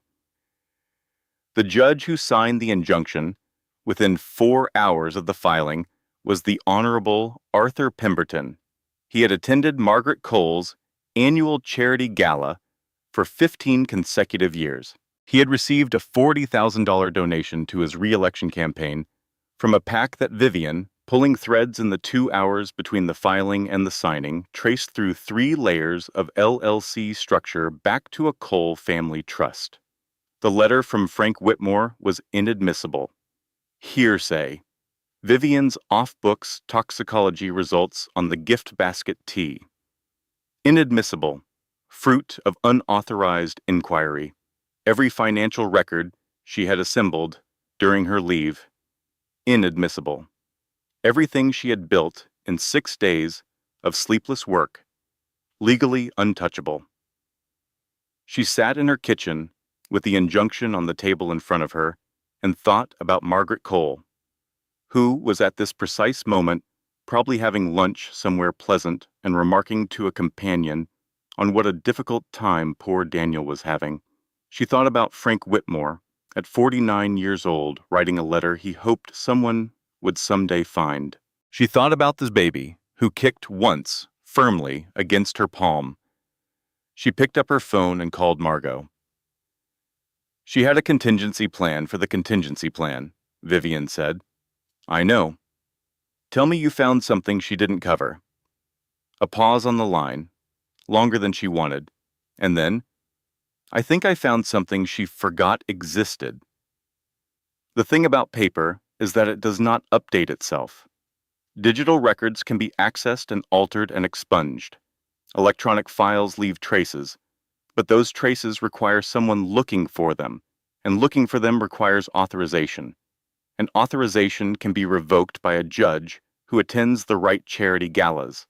The judge who signed the injunction within 4 hours of the filing was the Honorable Arthur Pemberton. He had attended Margaret Cole's annual charity gala for 15 consecutive years. He had received a $40,000 donation to his re-election campaign from a PAC that Vivian, pulling threads in the 2 hours between the filing and the signing, traced through 3 layers of LLC structure back to a Cole family trust. The letter from Frank Whitmore was inadmissible. Hearsay. Vivian's off-books toxicology results on the gift basket tea. Inadmissible. Fruit of unauthorized inquiry. Every financial record she had assembled during her leave. Inadmissible. Everything she had built in 6 days of sleepless work. Legally untouchable. She sat in her kitchen with the injunction on the table in front of her and thought about Margaret Cole, who was at this precise moment probably having lunch somewhere pleasant and remarking to a companion on what a difficult time poor Daniel was having. She thought about Frank Whitmore, at 49 years old, writing a letter he hoped someone would someday find. She thought about this baby, who kicked once, firmly, against her palm. She picked up her phone and called Margot. She had a contingency plan for the contingency plan, Vivian said. I know. Tell me you found something she didn't cover. A pause on the line, longer than she wanted, and then, I think I found something she forgot existed. The thing about paper is that it does not update itself. Digital records can be accessed and altered and expunged. Electronic files leave traces, but those traces require someone looking for them, and looking for them requires authorization. And authorization can be revoked by a judge who attends the right charity galas.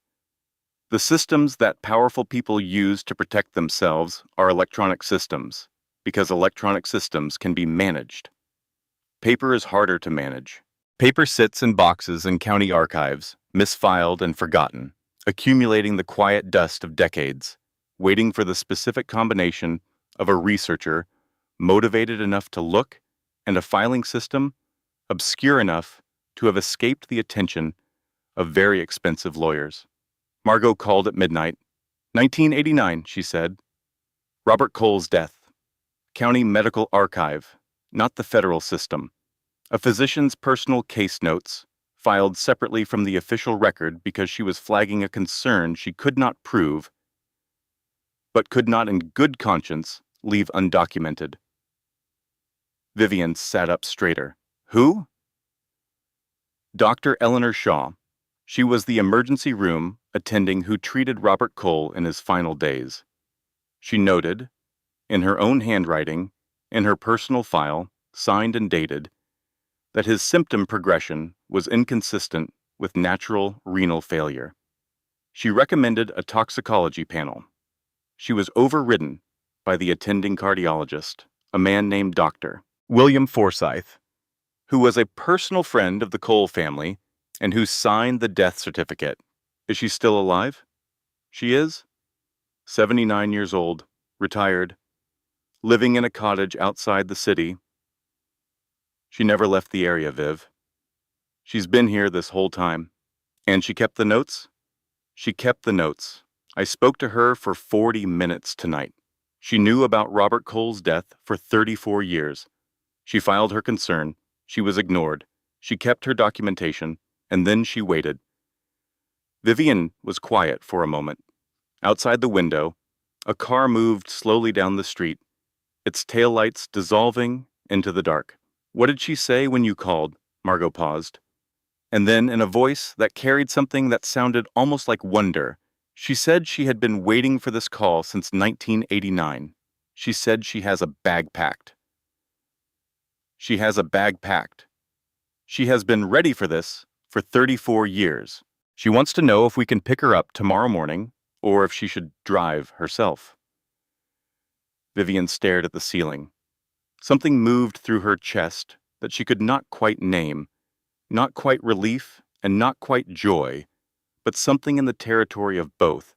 The systems that powerful people use to protect themselves are electronic systems, because electronic systems can be managed. Paper is harder to manage. Paper sits in boxes in county archives, misfiled and forgotten, accumulating the quiet dust of decades, waiting for the specific combination of a researcher motivated enough to look and a filing system obscure enough to have escaped the attention of very expensive lawyers. Margot called at midnight. 1989, she said. Robert Cole's death. County Medical Archive, not the federal system. A physician's personal case notes, filed separately from the official record because she was flagging a concern she could not prove, but could not in good conscience leave undocumented. Vivian sat up straighter. Who? Dr. Eleanor Shaw. She was the emergency room attending who treated Robert Cole in his final days. She noted, in her own handwriting, in her personal file, signed and dated, that his symptom progression was inconsistent with natural renal failure. She recommended a toxicology panel. She was overridden by the attending cardiologist, a man named Dr. William Forsyth, who was a personal friend of the Cole family and who signed the death certificate. Is she still alive? She is. 79 years old, retired, living in a cottage outside the city. She never left the area, Viv. She's been here this whole time. And she kept the notes? She kept the notes. I spoke to her for 40 minutes tonight. She knew about Robert Cole's death for 34 years. She filed her concern. She was ignored. She kept her documentation, and then she waited. Vivian was quiet for a moment. Outside the window, a car moved slowly down the street, its taillights dissolving into the dark. What did she say when you called? Margot paused. And then, in a voice that carried something that sounded almost like wonder, she said she had been waiting for this call since 1989. She said she has a bag packed. She has a bag packed. She has been ready for this for 34 years. She wants to know if we can pick her up tomorrow morning or if she should drive herself. Vivian stared at the ceiling. Something moved through her chest that she could not quite name, not quite relief and not quite joy, but something in the territory of both,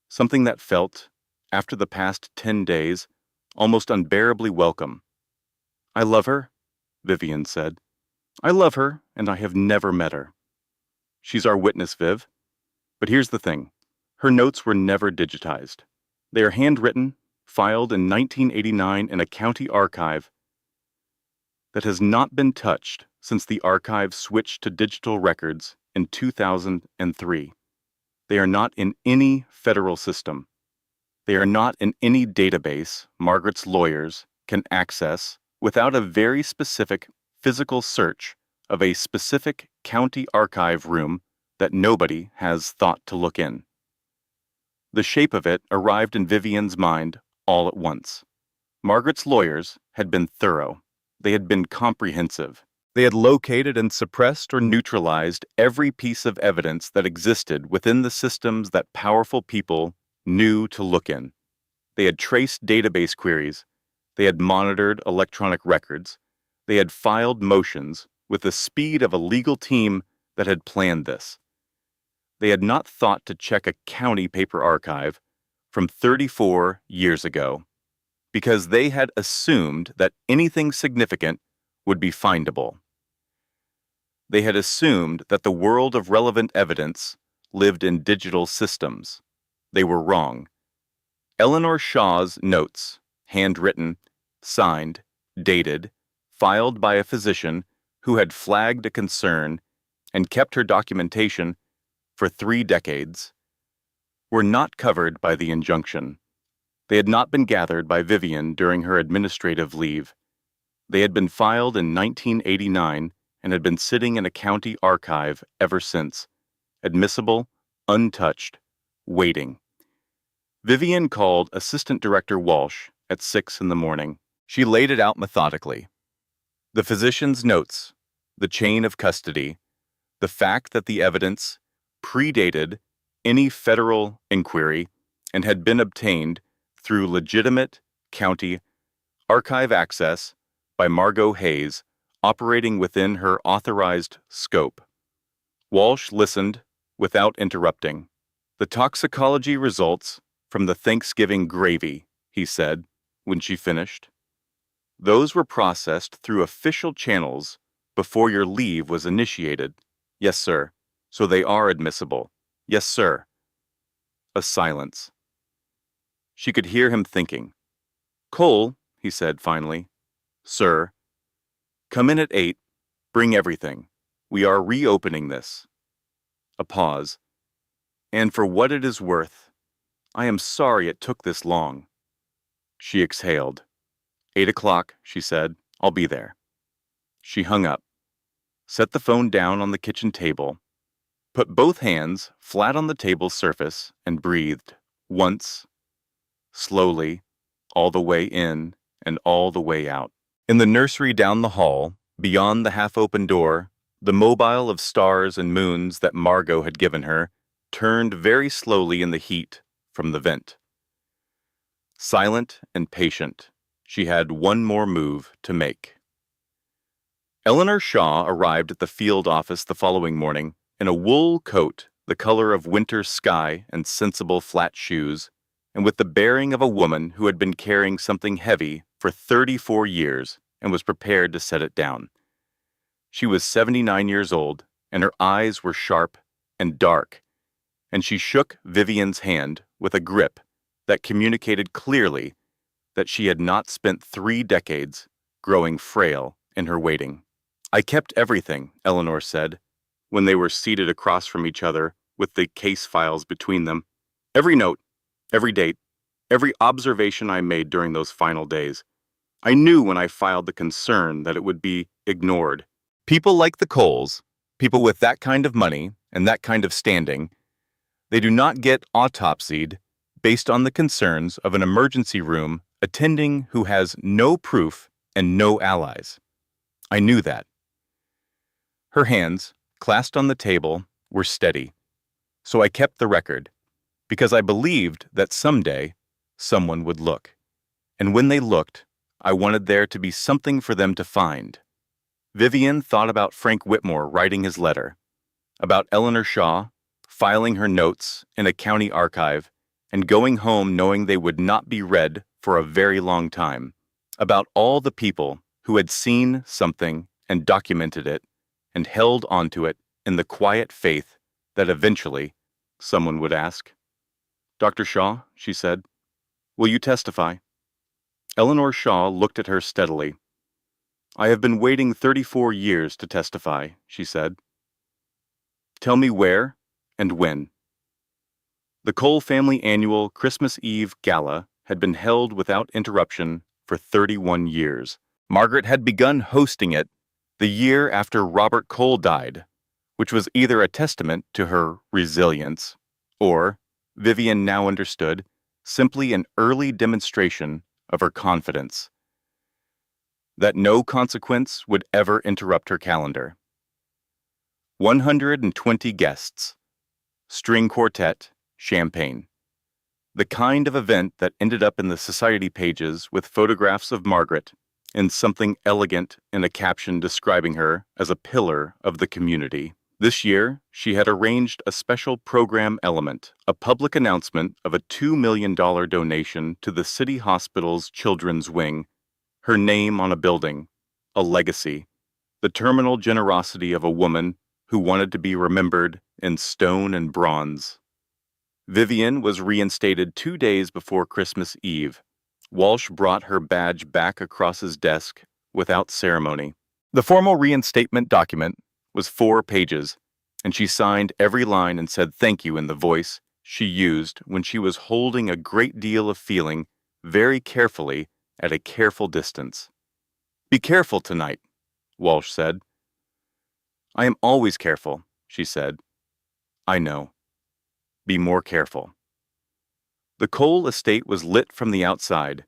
something that felt, after the past 10 days, almost unbearably welcome. I love her, Vivian said. I love her, and I have never met her. She's our witness, Viv. But here's the thing. Her notes were never digitized. They are handwritten, filed in 1989 in a county archive that has not been touched since the archive switched to digital records in 2003. They are not in any federal system. They are not in any database Margaret's lawyers can access without a very specific physical search of a specific county archive room that nobody has thought to look in. The shape of it arrived in Vivian's mind all at once. Margaret's lawyers had been thorough. They had been comprehensive. They had located and suppressed or neutralized every piece of evidence that existed within the systems that powerful people knew to look in. They had traced database queries. They had monitored electronic records. They had filed motions with the speed of a legal team that had planned this. They had not thought to check a county paper archive from 34 years ago because they had assumed that anything significant would be findable. They had assumed that the world of relevant evidence lived in digital systems. They were wrong. Eleanor Shaw's notes, handwritten, signed, dated, filed by a physician who had flagged a concern and kept her documentation for 3 decades, were not covered by the injunction. They had not been gathered by Vivian during her administrative leave. They had been filed in 1989 and had been sitting in a county archive ever since, admissible, untouched, waiting. Vivian called Assistant Director Walsh at 6 a.m. She laid it out methodically. The physician's notes, the chain of custody, the fact that the evidence predated any federal inquiry and had been obtained through legitimate county archive access by Margot Hayes, operating within her authorized scope. Walsh listened without interrupting. The toxicology results from the Thanksgiving gravy, he said, when she finished. Those were processed through official channels before your leave was initiated. Yes, sir. So they are admissible. Yes, sir. A silence. She could hear him thinking. Cole, he said finally. Sir. Come in at 8. Bring everything. We are reopening this. A pause. And for what it is worth, I am sorry it took this long. She exhaled. 8 o'clock, she said. I'll be there. She hung up, set the phone down on the kitchen table, put both hands flat on the table's surface, and breathed, once, slowly, all the way in and all the way out. In the nursery down the hall, beyond the half-open door, the mobile of stars and moons that Margot had given her turned very slowly in the heat from the vent. Silent and patient, she had one more move to make. Eleanor Shaw arrived at the field office the following morning in a wool coat the color of winter sky and sensible flat shoes, and with the bearing of a woman who had been carrying something heavy for 34 years and was prepared to set it down. She was 79 years old, and her eyes were sharp and dark, and she shook Vivian's hand with a grip that communicated clearly that she had not spent 3 decades growing frail in her waiting. I kept everything, Eleanor said, when they were seated across from each other with the case files between them. Every note, every date, every observation I made during those final days. I knew when I filed the concern that it would be ignored. People like the Coles, people with that kind of money and that kind of standing, they do not get autopsied based on the concerns of an emergency room attending who has no proof and no allies. I knew that. Her hands, clasped on the table, were steady. So I kept the record, because I believed that someday someone would look. And when they looked, I wanted there to be something for them to find. Vivian thought about Frank Whitmore writing his letter, about Eleanor Shaw filing her notes in a county archive and going home knowing they would not be read for a very long time, about all the people who had seen something and documented it and held onto it in the quiet faith that eventually someone would ask. Dr. Shaw, she said, Will you testify? Eleanor Shaw looked at her steadily. I have been waiting 34 years to testify, she said. Tell me where and when. The Cole family annual Christmas Eve gala had been held without interruption for 31 years. Margaret had begun hosting it the year after Robert Cole died, which was either a testament to her resilience or, Vivian now understood, simply an early demonstration of her confidence. That no consequence would ever interrupt her calendar. 120 guests, string quartet, champagne. The kind of event that ended up in the society pages with photographs of Margaret and something elegant in a caption describing her as a pillar of the community. This year, she had arranged a special program element, a public announcement of a $2 million donation to the City Hospital's Children's Wing, her name on a building, a legacy, the terminal generosity of a woman who wanted to be remembered in stone and bronze. Vivian was reinstated 2 days before Christmas Eve. Walsh brought her badge back across his desk without ceremony. The formal reinstatement document was 4 pages, and she signed every line and said thank you in the voice she used when she was holding a great deal of feeling very carefully at a careful distance. Be careful tonight, Walsh said. I am always careful, she said. I know. Be more careful. The Cole estate was lit from the outside.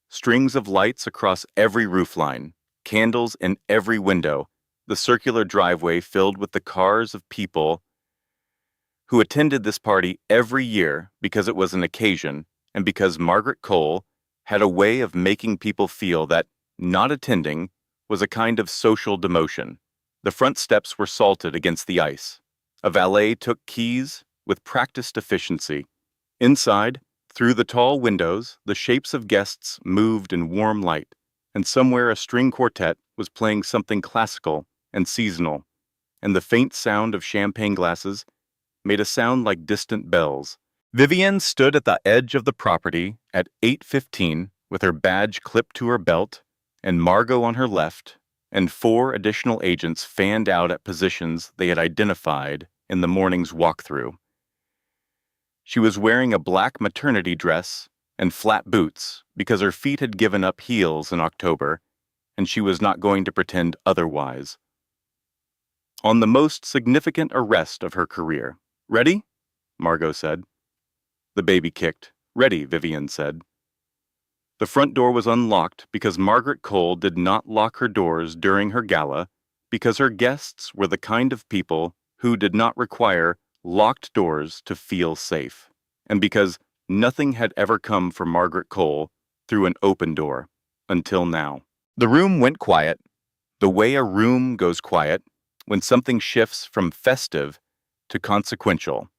Strings of lights across every roofline, candles in every window, the circular driveway filled with the cars of people who attended this party every year because it was an occasion and because Margaret Cole had a way of making people feel that not attending was a kind of social demotion. The front steps were salted against the ice. A valet took keys with practiced efficiency. Inside, through the tall windows, the shapes of guests moved in warm light, and somewhere a string quartet was playing something classical and seasonal, and the faint sound of champagne glasses made a sound like distant bells. Vivian stood at the edge of the property at 8:15 with her badge clipped to her belt, and Margot on her left, and 4 additional agents fanned out at positions they had identified in the morning's walkthrough. She was wearing a black maternity dress and flat boots because her feet had given up heels in October, and she was not going to pretend otherwise. On the most significant arrest of her career. Ready? Margot said. The baby kicked. Ready, Vivian said. The front door was unlocked because Margaret Cole did not lock her doors during her gala because her guests were the kind of people who did not require locked doors to feel safe, and because nothing had ever come for Margaret Cole through an open door, until now. The room went quiet, the way a room goes quiet when something shifts from festive to consequential.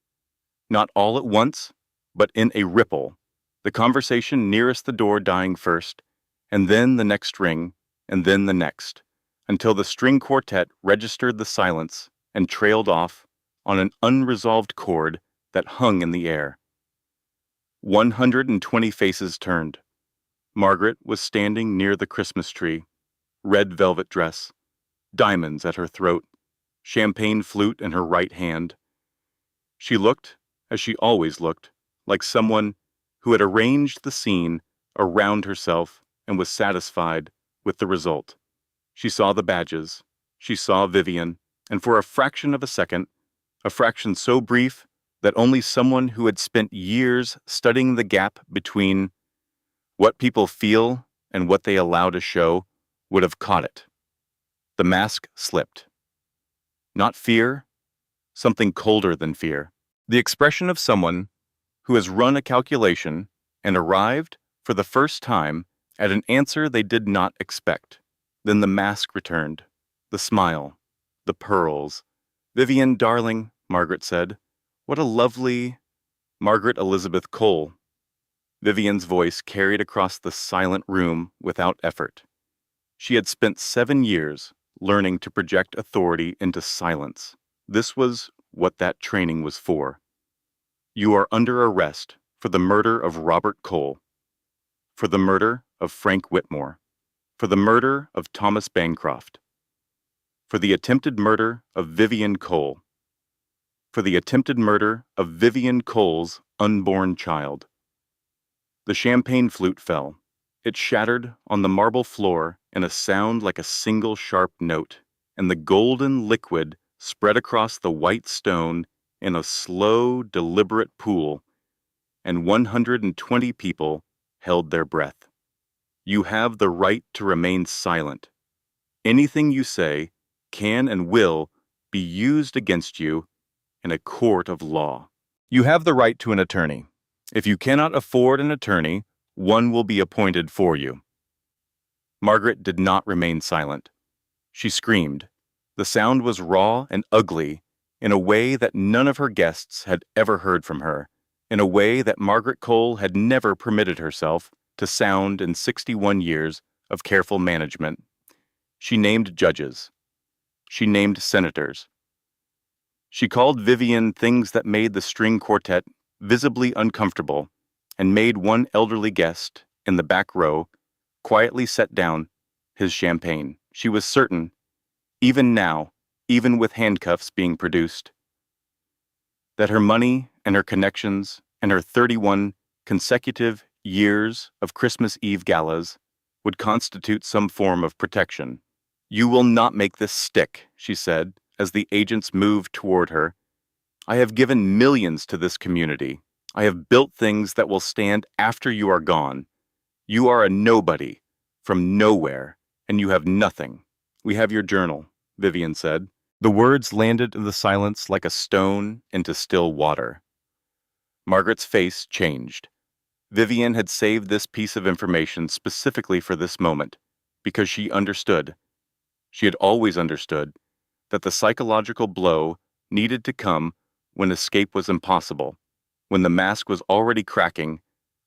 Not all at once, but in a ripple, the conversation nearest the door dying first, and then the next ring, and then the next, until the string quartet registered the silence and trailed off on an unresolved chord that hung in the air. 120 faces turned. Margaret was standing near the Christmas tree, red velvet dress, diamonds at her throat, champagne flute in her right hand. She looked, as she always looked, like someone who had arranged the scene around herself and was satisfied with the result. She saw the badges, she saw Vivian, and for a fraction of a second, a fraction so brief that only someone who had spent years studying the gap between what people feel and what they allow to show would have caught it. The mask slipped. Not fear, something colder than fear. The expression of someone who has run a calculation and arrived, for the first time, at an answer they did not expect. Then the mask returned, the smile, the pearls. Vivian, darling, Margaret said. What a lovely... Margaret Elizabeth Cole. Vivian's voice carried across the silent room without effort. She had spent 7 years learning to project authority into silence. This was what that training was for. You are under arrest for the murder of Robert Cole. For the murder of Frank Whitmore. For the murder of Thomas Bancroft. For the attempted murder of Vivian Cole. For the attempted murder of Vivian Cole's unborn child. The champagne flute fell. It shattered on the marble floor in a sound like a single sharp note, and the golden liquid spread across the white stone in a slow, deliberate pool, and 120 people held their breath. You have the right to remain silent. Anything you say can and will be used against you in a court of law. You have the right to an attorney. If you cannot afford an attorney, one will be appointed for you. Margaret did not remain silent. She screamed. The sound was raw and ugly in a way that none of her guests had ever heard from her, in a way that Margaret Cole had never permitted herself to sound in 61 years of careful management. She named judges. She named senators. She called Vivian things that made the string quartet visibly uncomfortable, and made one elderly guest in the back row quietly set down his champagne. She was certain, even now, even with handcuffs being produced, that her money and her connections and her 31 consecutive years of Christmas Eve galas would constitute some form of protection. "You will not make this stick," she said, as the agents moved toward her. "I have given millions to this community. I have built things that will stand after you are gone. You are a nobody, from nowhere, and you have nothing." "We have your journal," Vivian said. The words landed in the silence like a stone into still water. Margaret's face changed. Vivian had saved this piece of information specifically for this moment, because she understood. She had always understood that the psychological blow needed to come when escape was impossible, when the mask was already cracking,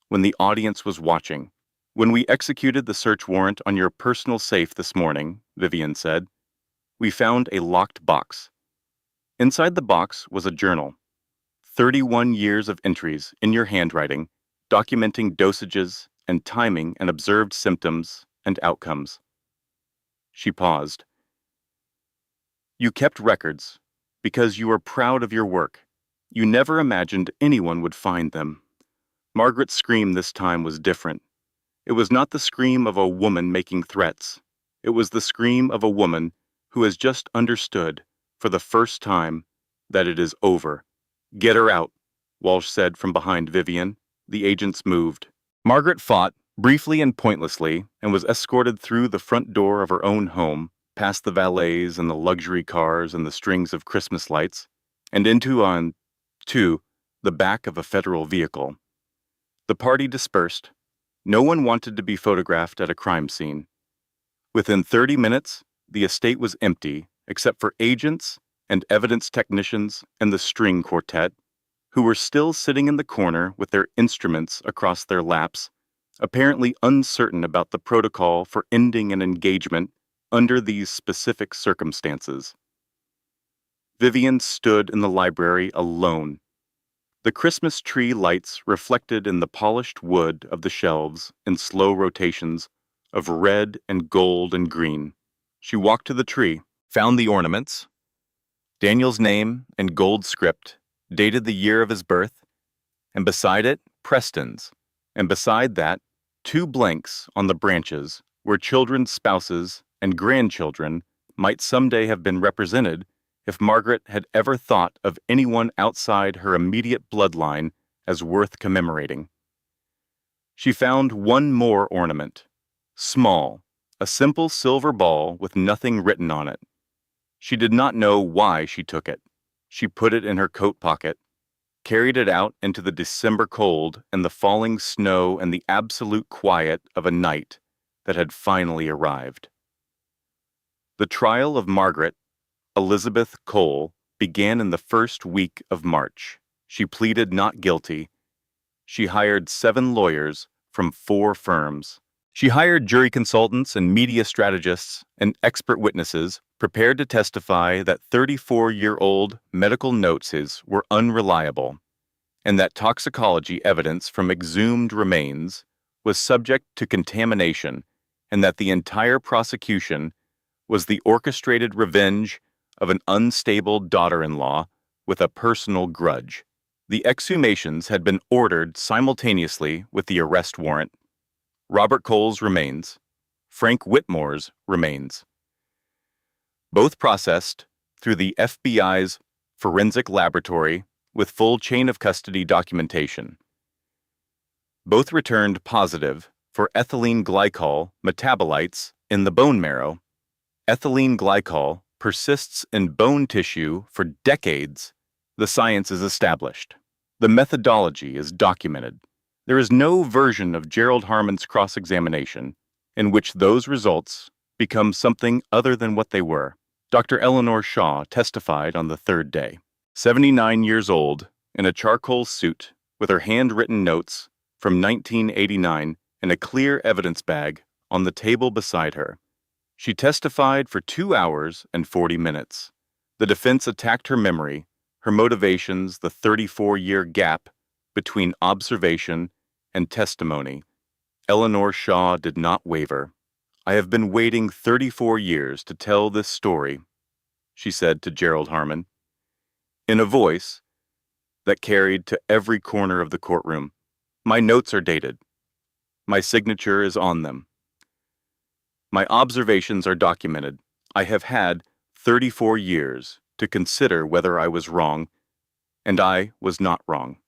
when the audience was watching. "When we executed the search warrant on your personal safe this morning," Vivian said, "we found a locked box. Inside the box was a journal. 31 years of entries in your handwriting, documenting dosages and timing and observed symptoms and outcomes." She paused. "You kept records because you were proud of your work. You never imagined anyone would find them." Margaret's scream this time was different. It was not the scream of a woman making threats. It was the scream of a woman who has just understood, for the first time, that it is over. "Get her out," Walsh said from behind Vivian. The agents moved. Margaret fought, briefly and pointlessly, and was escorted through the front door of her own home, past the valets and the luxury cars and the strings of Christmas lights, and into the back of a federal vehicle. The party dispersed. No one wanted to be photographed at a crime scene. Within 30 minutes, the estate was empty, except for agents and evidence technicians and the string quartet, who were still sitting in the corner with their instruments across their laps, apparently uncertain about the protocol for ending an engagement under these specific circumstances. Vivian stood in the library alone. The Christmas tree lights reflected in the polished wood of the shelves in slow rotations of red and gold and green. She walked to the tree, found the ornaments, Daniel's name in gold script, dated the year of his birth, and beside it, Preston's, and beside that, 2 blanks on the branches where children's spouses and grandchildren might someday have been represented if Margaret had ever thought of anyone outside her immediate bloodline as worth commemorating. She found one more ornament, small, a simple silver ball with nothing written on it. She did not know why she took it. She put it in her coat pocket, carried it out into the December cold and the falling snow and the absolute quiet of a night that had finally arrived. The trial of Margaret Elizabeth Cole began in the first week of March. She pleaded not guilty. She hired 7 lawyers from 4 firms. She hired jury consultants and media strategists and expert witnesses prepared to testify that 34-year-old medical notes were unreliable and that toxicology evidence from exhumed remains was subject to contamination and that the entire prosecution was the orchestrated revenge of an unstable daughter-in-law with a personal grudge. The exhumations had been ordered simultaneously with the arrest warrant. Robert Cole's remains, Frank Whitmore's remains, both processed through the FBI's forensic laboratory with full chain of custody documentation. Both returned positive for ethylene glycol metabolites in the bone marrow. Ethylene glycol persists in bone tissue for decades. The science is established. The methodology is documented. There is no version of Gerald Harmon's cross-examination in which those results become something other than what they were. Dr. Eleanor Shaw testified on the third day. 79 years old, in a charcoal suit, with her handwritten notes from 1989 in a clear evidence bag on the table beside her. She testified for 2 hours and 40 minutes. The defense attacked her memory, her motivations, the 34-year gap between observation and testimony. Eleanor Shaw did not waver. "I have been waiting 34 years to tell this story," she said to Gerald Harmon, in a voice that carried to every corner of the courtroom. "My notes are dated. My signature is on them. My observations are documented. I have had 34 years to consider whether I was wrong, and I was not wrong."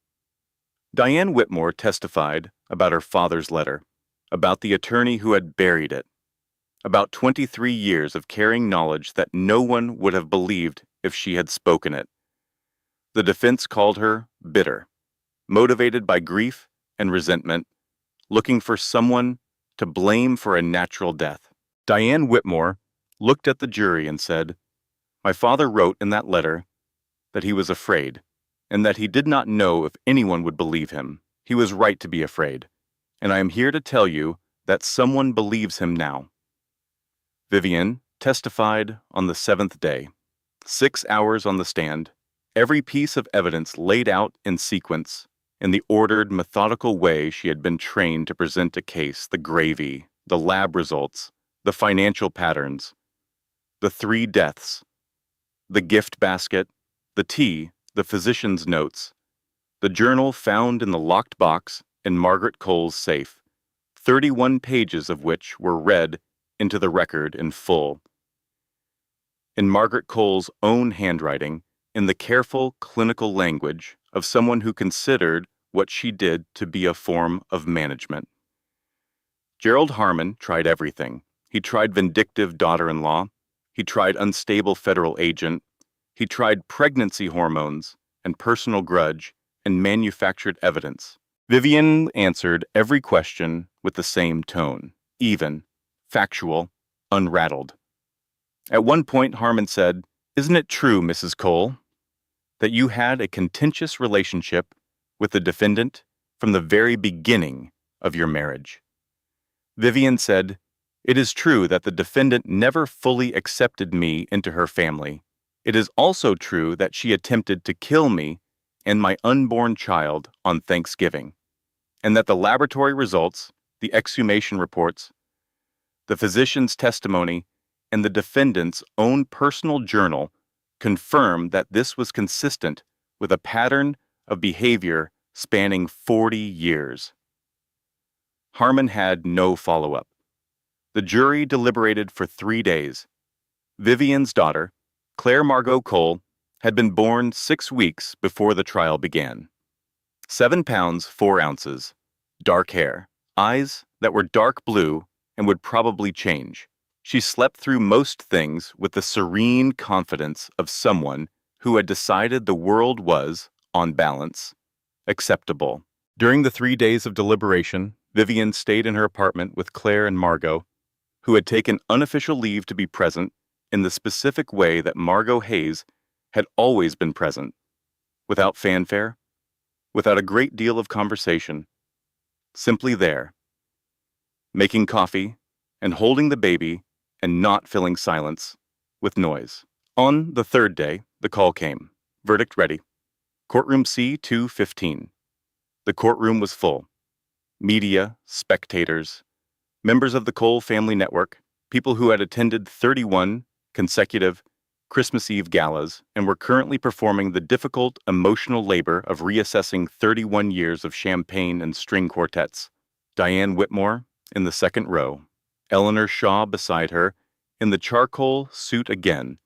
Diane Whitmore testified about her father's letter, about the attorney who had buried it, about 23 years of carrying knowledge that no one would have believed if she had spoken it. The defense called her bitter, motivated by grief and resentment, looking for someone to blame for a natural death. Diane Whitmore looked at the jury and said, "My father wrote in that letter that he was afraid, and that he did not know if anyone would believe him. He was right to be afraid, and I am here to tell you that someone believes him now." Vivian testified on the 7th day, 6 hours on the stand, every piece of evidence laid out in sequence, in the ordered, methodical way she had been trained to present a case: the gravy, the lab results, the financial patterns, the 3 deaths, the gift basket, the tea, the physician's notes, the journal found in the locked box in Margaret Cole's safe, 31 pages of which were read into the record in full. In Margaret Cole's own handwriting, in the careful clinical language of someone who considered what she did to be a form of management. Gerald Harmon tried everything. He tried vindictive daughter-in-law. He tried unstable federal agent. He tried pregnancy hormones and personal grudge and manufactured evidence. Vivian answered every question with the same tone, even, factual, unrattled. At one point, Harmon said, "Isn't it true, Mrs. Cole, that you had a contentious relationship with the defendant from the very beginning of your marriage?" Vivian said, "It is true that the defendant never fully accepted me into her family. It is also true that she attempted to kill me and my unborn child on Thanksgiving, and that the laboratory results, the exhumation reports, the physician's testimony, and the defendant's own personal journal confirm that this was consistent with a pattern of behavior spanning 40 years. Harmon had no follow-up. The jury deliberated for 3 days. Vivian's daughter, Claire Margot Cole, had been born 6 weeks before the trial began. 7 pounds 4 ounces, dark hair, eyes that were dark blue and would probably change. She slept through most things with the serene confidence of someone who had decided the world was, on balance, acceptable. During the 3 days of deliberation, Vivian stayed in her apartment with Claire and Margot, who had taken unofficial leave to be present in the specific way that Margot Hayes had always been present, without fanfare, without a great deal of conversation, simply there, making coffee and holding the baby and not filling silence with noise. On the 3rd day, the call came. Verdict ready. Courtroom C 215. The courtroom was full. media, spectators, members of the Cole family network, people who had attended 31 consecutive Christmas Eve galas and were currently performing the difficult emotional labor of reassessing 31 years of champagne and string quartets. Diane Whitmore in the second row, Eleanor Shaw beside her in the charcoal suit again,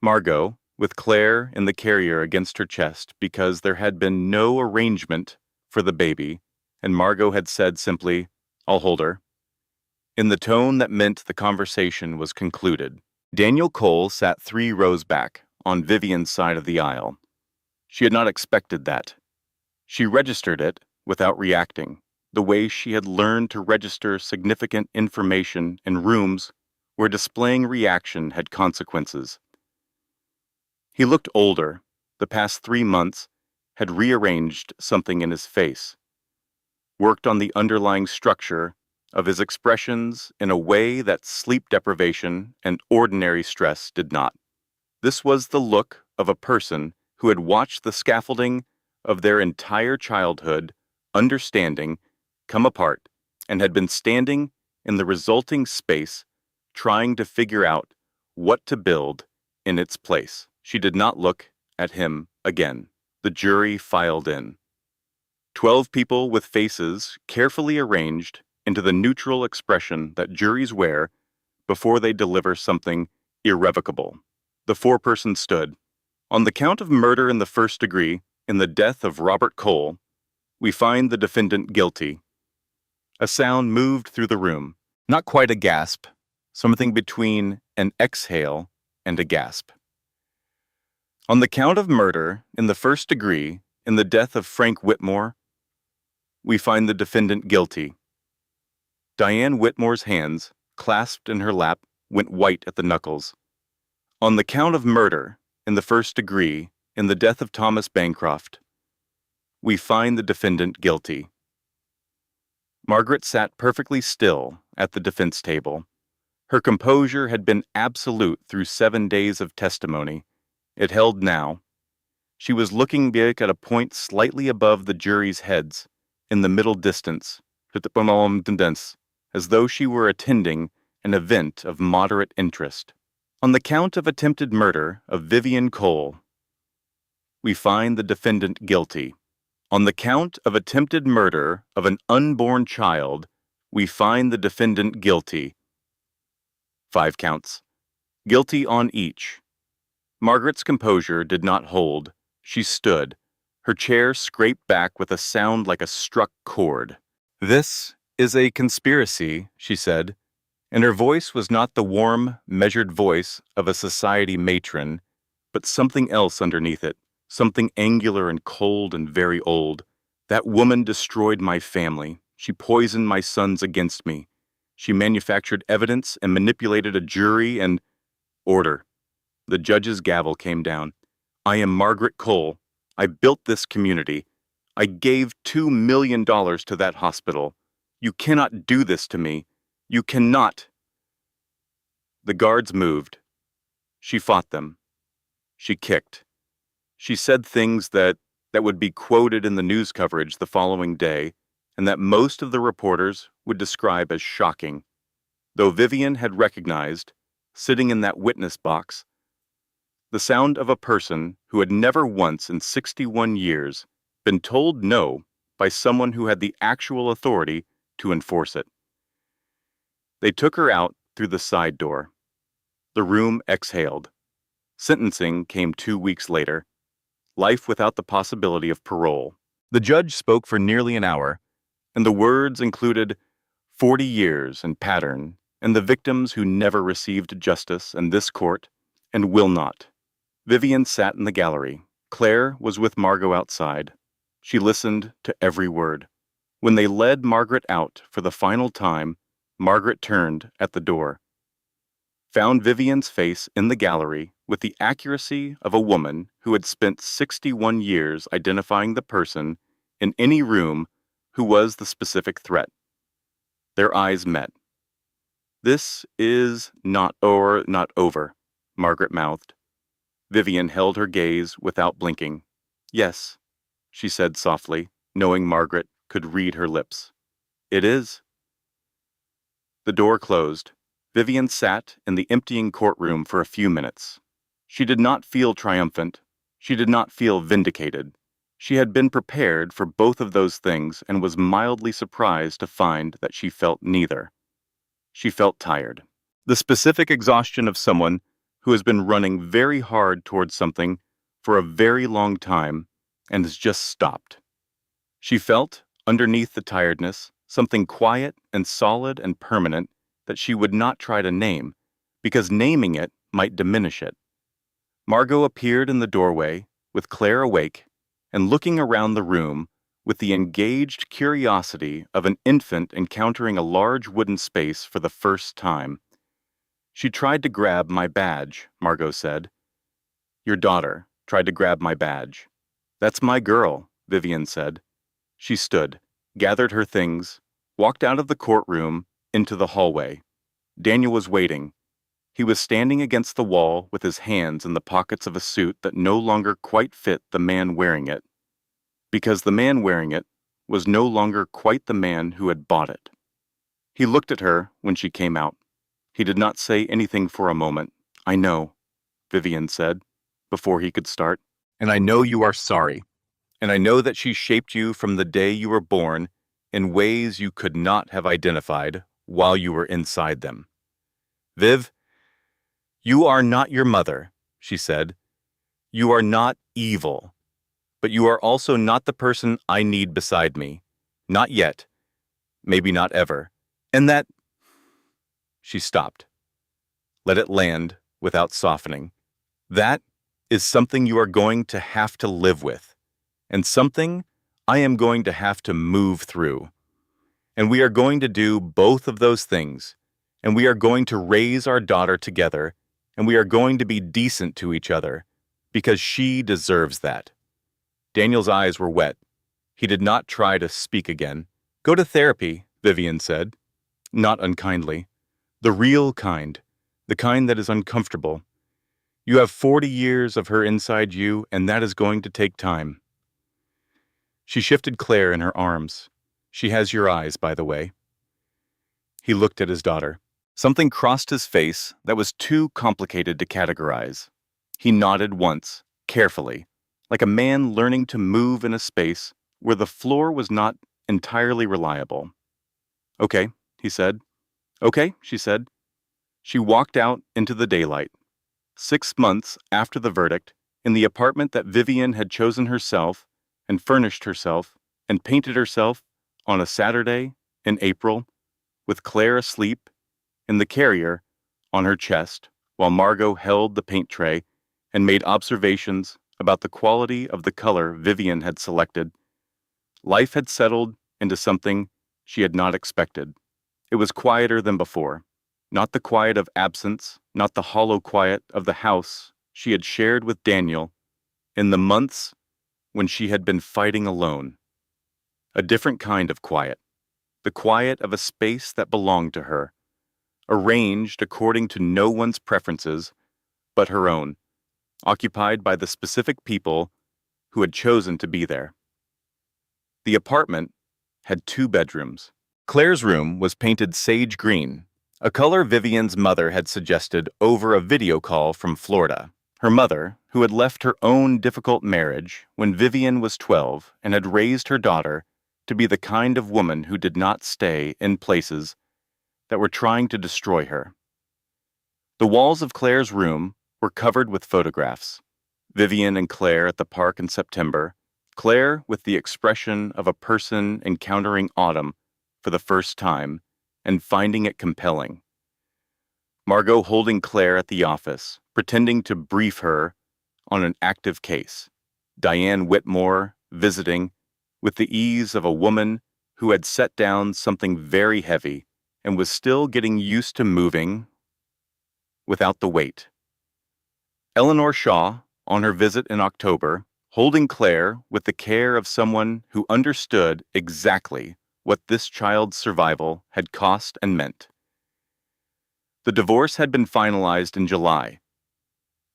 Margot with Claire in the carrier against her chest because there had been no arrangement for the baby, and Margot had said simply, "I'll hold her," in the tone that meant the conversation was concluded. Daniel Cole sat 3 rows back, on Vivian's side of the aisle. She had not expected that. She registered it without reacting, the way she had learned to register significant information in rooms where displaying reaction had consequences. He looked older. The past 3 months had rearranged something in his face, worked on the underlying structure of his expressions in a way that sleep deprivation and ordinary stress did not. This was the look of a person who had watched the scaffolding of their entire childhood, understanding, come apart, and had been standing in the resulting space, trying to figure out what to build in its place. She did not look at him again. The jury filed in. 12 people with faces carefully arranged into the neutral expression that juries wear before they deliver something irrevocable. The foreperson stood. On the count of murder in the first degree in the death of Robert Cole, we find the defendant guilty. A sound moved through the room. Not quite a gasp, something between an exhale and a gasp. On the count of murder in the first degree in the death of Frank Whitmore, we find the defendant guilty. Diane Whitmore's hands, clasped in her lap, went white at the knuckles. On the count of murder in the first degree in the death of Thomas Bancroft, we find the defendant guilty. Margaret sat perfectly still at the defense table. Her composure had been absolute through 7 days of testimony. It held now. She was looking back at a point slightly above the jury's heads, in the middle distance, as though she were attending an event of moderate interest. On the count of attempted murder of Vivian Cole, we find the defendant guilty. On the count of attempted murder of an unborn child, we find the defendant guilty. 5 counts. Guilty on each. Margaret's composure did not hold. She stood. Her chair scraped back with a sound like a struck chord. "This is a conspiracy," she said, and her voice was not the warm, measured voice of a society matron, but something else underneath it, something angular and cold and very old. "That woman destroyed my family. She poisoned my sons against me. She manufactured evidence and manipulated a jury and—" Order. The judge's gavel came down. "I am Margaret Cole. I built this community. I gave $2 million to that hospital. You cannot do this to me. You cannot." The guards moved. She fought them. She kicked. She said things that would be quoted in the news coverage the following day, and that most of the reporters would describe as shocking. Though Vivian had recognized, sitting in that witness box, the sound of a person who had never once in 61 years been told no by someone who had the actual authority to enforce it. They took her out through the side door. The room exhaled. Sentencing came 2 weeks later. Life without the possibility of parole. The judge spoke for nearly an hour, and the words included 40 years and pattern, and the victims who never received justice in this court and will not. Vivian sat in the gallery. Claire was with Margot outside. She listened to every word. When they led Margaret out for the final time, Margaret turned at the door, found Vivian's face in the gallery with the accuracy of a woman who had spent 61 years identifying the person in any room who was the specific threat. Their eyes met. "This is not over," Margaret mouthed. Vivian held her gaze without blinking. "Yes," she said softly, knowing Margaret could read her lips. It is. The door closed. Vivian sat in the emptying courtroom for a few minutes. She did not feel triumphant. She did not feel vindicated. She had been prepared for both of those things and was mildly surprised to find that she felt neither. She felt tired. The specific exhaustion of someone who has been running very hard towards something for a very long time and has just stopped. She felt, underneath the tiredness, something quiet and solid and permanent that she would not try to name, because naming it might diminish it. Margot appeared in the doorway, with Claire awake, and looking around the room with the engaged curiosity of an infant encountering a large wooden space for the first time. She tried to grab my badge, Margot said. Your daughter tried to grab my badge. That's my girl, Vivian said. She stood, gathered her things, walked out of the courtroom into the hallway. Daniel was waiting. He was standing against the wall with his hands in the pockets of a suit that no longer quite fit the man wearing it, because the man wearing it was no longer quite the man who had bought it. He looked at her when she came out. He did not say anything for a moment. I know, Vivian said, before he could start. And I know you are sorry. And I know that she shaped you from the day you were born in ways you could not have identified while you were inside them. Viv, you are not your mother, she said. You are not evil. But you are also not the person I need beside me. Not yet. Maybe not ever. And that... She stopped. Let it land without softening. That is something you are going to have to live with, and something I am going to have to move through. And we are going to do both of those things, and we are going to raise our daughter together, and we are going to be decent to each other, because she deserves that. Daniel's eyes were wet. He did not try to speak again. Go to therapy, Vivian said, not unkindly. The real kind, the kind that is uncomfortable. You have 40 years of her inside you, and that is going to take time. She shifted Claire in her arms. She has your eyes, by the way. He looked at his daughter. Something crossed his face that was too complicated to categorize. He nodded once, carefully, like a man learning to move in a space where the floor was not entirely reliable. Okay, he said. Okay, she said. She walked out into the daylight. 6 months after the verdict, in the apartment that Vivian had chosen herself and furnished herself and painted herself on a Saturday in April, with Claire asleep in the carrier on her chest while Margot held the paint tray and made observations about the quality of the color Vivian had selected. Life had settled into something she had not expected. It was quieter than before. Not the quiet of absence, not the hollow quiet of the house she had shared with Daniel in the months when she had been fighting alone. A different kind of quiet. The quiet of a space that belonged to her, arranged according to no one's preferences but her own, occupied by the specific people who had chosen to be there. The apartment had 2 bedrooms. Claire's room was painted sage green, a color Vivian's mother had suggested over a video call from Florida. Her mother, who had left her own difficult marriage when Vivian was 12 and had raised her daughter to be the kind of woman who did not stay in places that were trying to destroy her. The walls of Claire's room were covered with photographs. Vivian and Claire at the park in September, Claire with the expression of a person encountering autumn for the first time and finding it compelling. Margot holding Claire at the office, pretending to brief her on an active case. Diane Whitmore visiting with the ease of a woman who had set down something very heavy and was still getting used to moving without the weight. Eleanor Shaw, on her visit in October, holding Claire with the care of someone who understood exactly what this child's survival had cost and meant. The divorce had been finalized in July.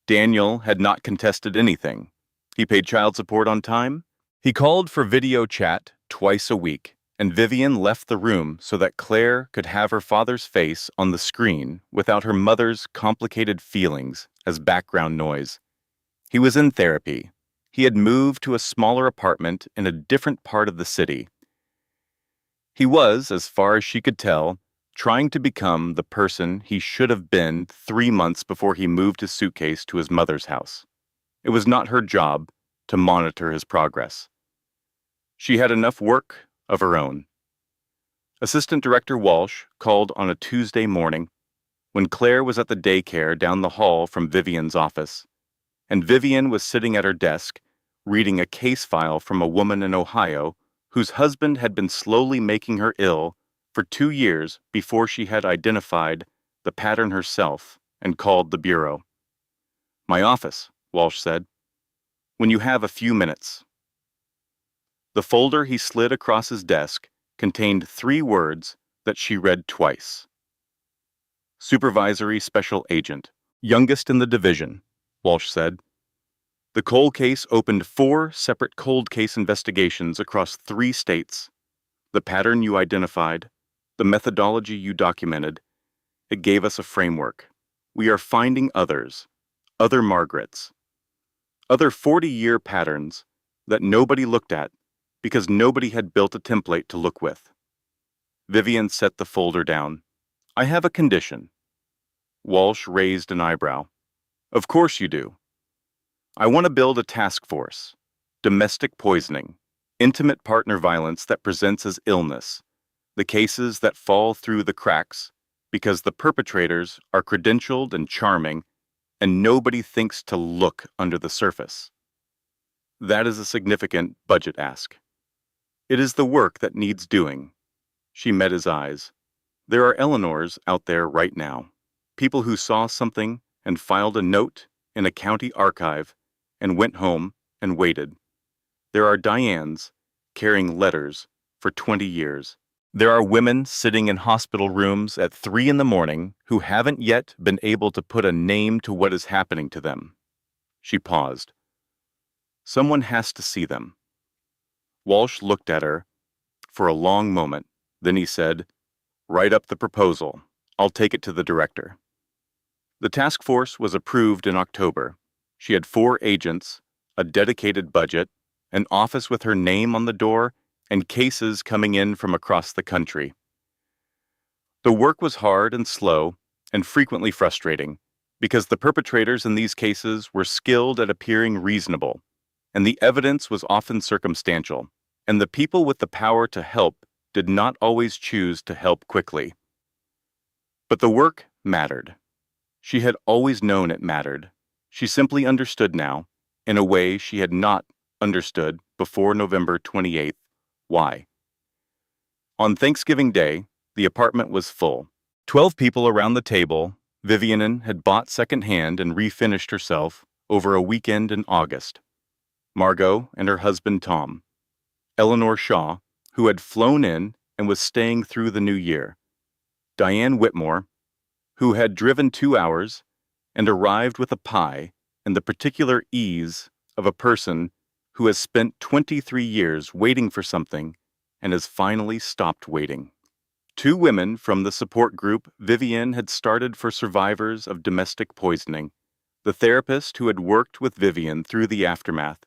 Daniel had not contested anything. He paid child support on time. He called for video chat twice a week. and Vivian left the room so that Claire could have her father's face on the screen without her mother's complicated feelings as background noise. He was in therapy. He had moved to a smaller apartment in a different part of the city. He was, as far as she could tell, trying to become the person he should have been 3 months before he moved his suitcase to his mother's house. It was not her job to monitor his progress. She had enough work of her own. Assistant Director Walsh called on a Tuesday morning when Claire was at the daycare down the hall from Vivian's office, and Vivian was sitting at her desk reading a case file from a woman in Ohio whose husband had been slowly making her ill for 2 years before she had identified the pattern herself and called the bureau. "My office," Walsh said, "when you have a few minutes." The folder he slid across his desk contained 3 words that she read twice. Supervisory Special Agent, youngest in the division, Walsh said. The Cole case opened 4 separate cold case investigations across 3 states. The pattern you identified, the methodology you documented, it gave us a framework. We are finding others, other Margarets, other 40-year patterns that nobody looked at because nobody had built a template to look with. Vivian set the folder down. "I have a condition." Walsh raised an eyebrow. "Of course you do. I want to build a task force. Domestic poisoning, intimate partner violence that presents as illness, the cases that fall through the cracks because the perpetrators are credentialed and charming and nobody thinks to look under the surface. That is a significant budget ask. It is the work that needs doing." She met his eyes. "There are Eleanors out there right now, people who saw something and filed a note in a county archive and went home and waited. There are Dianes carrying letters for 20 years. There are women sitting in hospital rooms at 3 in the morning who haven't yet been able to put a name to what is happening to them." She paused. "Someone has to see them." Walsh looked at her for a long moment. Then he said, "Write up the proposal. I'll take it to the director." The task force was approved in October. She had 4 agents, a dedicated budget, an office with her name on the door, and cases coming in from across the country. The work was hard and slow and frequently frustrating because the perpetrators in these cases were skilled at appearing reasonable, and the evidence was often circumstantial, and the people with the power to help did not always choose to help quickly. But the work mattered. She had always known it mattered. She simply understood now, in a way she had not understood before November 28th, why. On Thanksgiving Day, the apartment was full. 12 people around the table. Vivian had bought secondhand and refinished herself over a weekend in August. Margot and her husband Tom. Eleanor Shaw, who had flown in and was staying through the new year. Diane Whitmore, who had driven 2 hours and arrived with a pie and the particular ease of a person who has spent 23 years waiting for something and has finally stopped waiting. 2 women from the support group Vivian had started for survivors of domestic poisoning. The therapist who had worked with Vivian through the aftermath.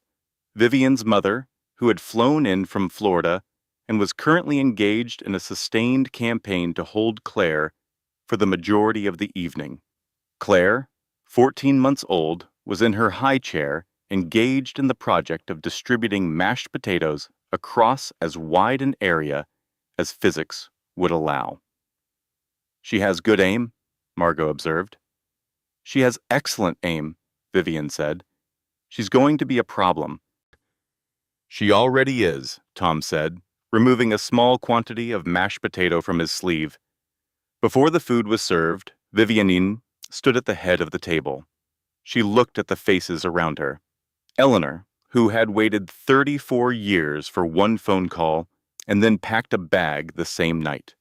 Vivian's mother, who had flown in from Florida and was currently engaged in a sustained campaign to hold Claire for the majority of the evening. Claire, 14 months old, was in her high chair, engaged in the project of distributing mashed potatoes across as wide an area as physics would allow. "She has good aim," Margot observed. "She has excellent aim," Vivian said. "She's going to be a problem." "She already is," Tom said, removing a small quantity of mashed potato from his sleeve. Before the food was served, Vivian stood at the head of the table. She looked at the faces around her. Eleanor, who had waited 34 years for one phone call and then packed a bag the same night.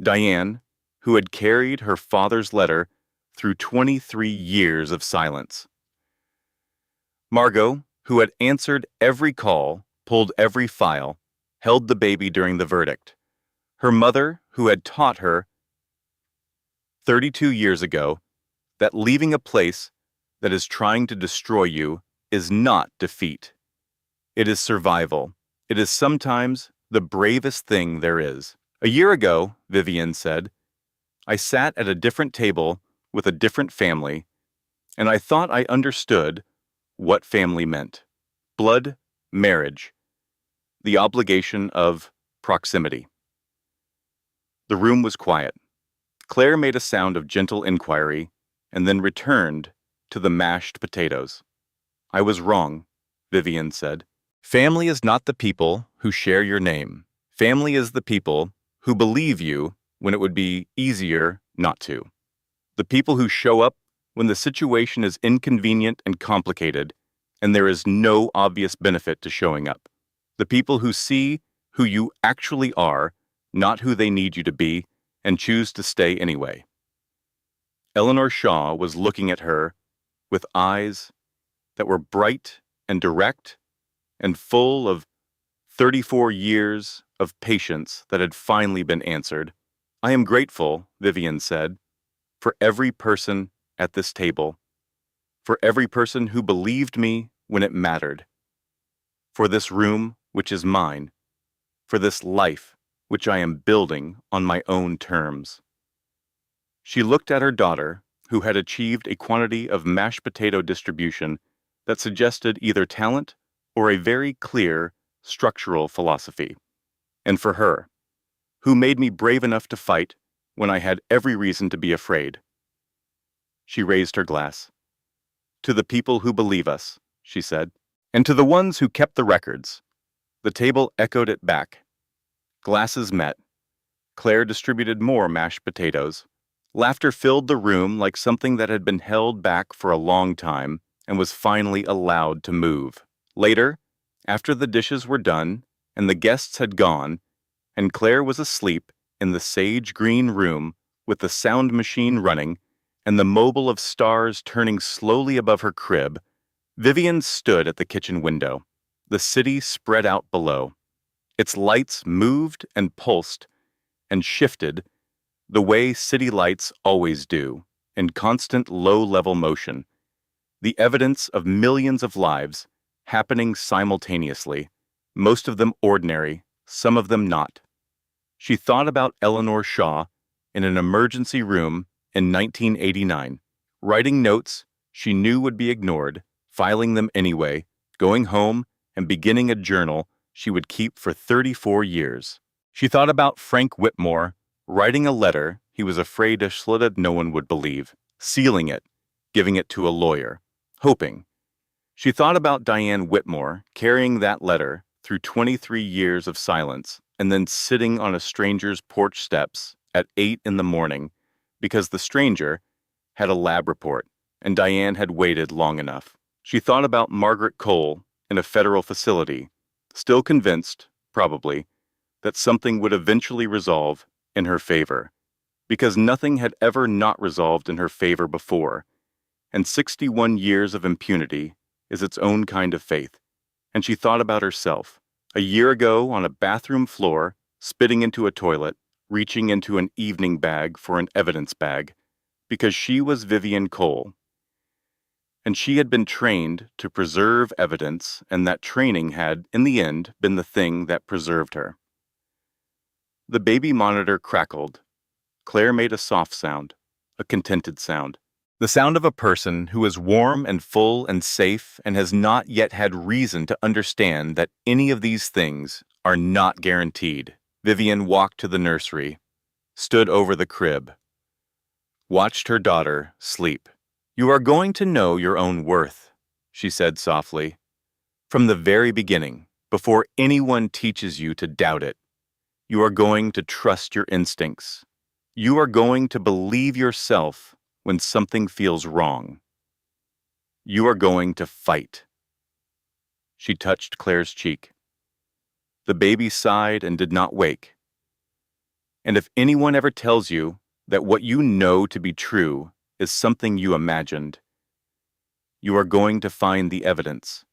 Diane, who had carried her father's letter through 23 years of silence. Margot, who had answered every call, pulled every file, held the baby during the verdict. Her mother, who had taught her 32 years ago that leaving a place that is trying to destroy you is not defeat. It is survival. It is sometimes the bravest thing there is. A year ago, Vivian said, I sat at a different table with a different family, and I thought I understood what family meant. Blood, marriage, the obligation of proximity. The room was quiet. Claire made a sound of gentle inquiry and then returned to the mashed potatoes. I was wrong, Vivian said. Family is not the people who share your name. Family is the people who believe you when it would be easier not to. The people who show up when the situation is inconvenient and complicated, and there is no obvious benefit to showing up. The people who see who you actually are, not who they need you to be, and choose to stay anyway. Eleanor Shaw was looking at her with eyes that were bright and direct and full of 34 years of patience that had finally been answered. I am grateful, Vivian said, for every person at this table, for every person who believed me when it mattered, for this room which is mine, for this life which I am building on my own terms. She looked at her daughter, who had achieved a quantity of mashed potato distribution that suggested either talent or a very clear structural philosophy, and for her, who made me brave enough to fight when I had every reason to be afraid. She raised her glass. To the people who believe us, she said, and to the ones who kept the records. The table echoed it back. Glasses met. Claire distributed more mashed potatoes. Laughter filled the room like something that had been held back for a long time and was finally allowed to move. Later, after the dishes were done and the guests had gone, and Claire was asleep in the sage green room with the sound machine running and the mobile of stars turning slowly above her crib, Vivian stood at the kitchen window. The city spread out below. Its lights moved and pulsed and shifted the way city lights always do, in constant low-level motion. The evidence of millions of lives happening simultaneously, most of them ordinary, some of them not. She thought about Eleanor Shaw in an emergency room in 1989, writing notes she knew would be ignored, filing them anyway, going home and beginning a journal she would keep for 34 years. She thought about Frank Whitmore writing a letter he was afraid that no one would believe, sealing it, giving it to a lawyer, hoping. She thought about Diane Whitmore carrying that letter through 23 years of silence and then sitting on a stranger's porch steps at 8 in the morning because the stranger had a lab report and Diane had waited long enough. She thought about Margaret Cole in a federal facility, still convinced, probably, that something would eventually resolve in her favor, because nothing had ever not resolved in her favor before, and 61 years of impunity is its own kind of faith. And she thought about herself, a year ago on a bathroom floor, spitting into a toilet, reaching into an evening bag for an evidence bag, because she was Vivian Cole. And she had been trained to preserve evidence, and that training had, in the end, been the thing that preserved her. The baby monitor crackled. Claire made a soft sound, a contented sound. The sound of a person who is warm and full and safe and has not yet had reason to understand that any of these things are not guaranteed. Vivian walked to the nursery, stood over the crib, watched her daughter sleep. You are going to know your own worth, she said softly. From the very beginning, before anyone teaches you to doubt it, you are going to trust your instincts. You are going to believe yourself when something feels wrong. You are going to fight. She touched Claire's cheek. The baby sighed and did not wake. And if anyone ever tells you that what you know to be true is something you imagined, you are going to find the evidence,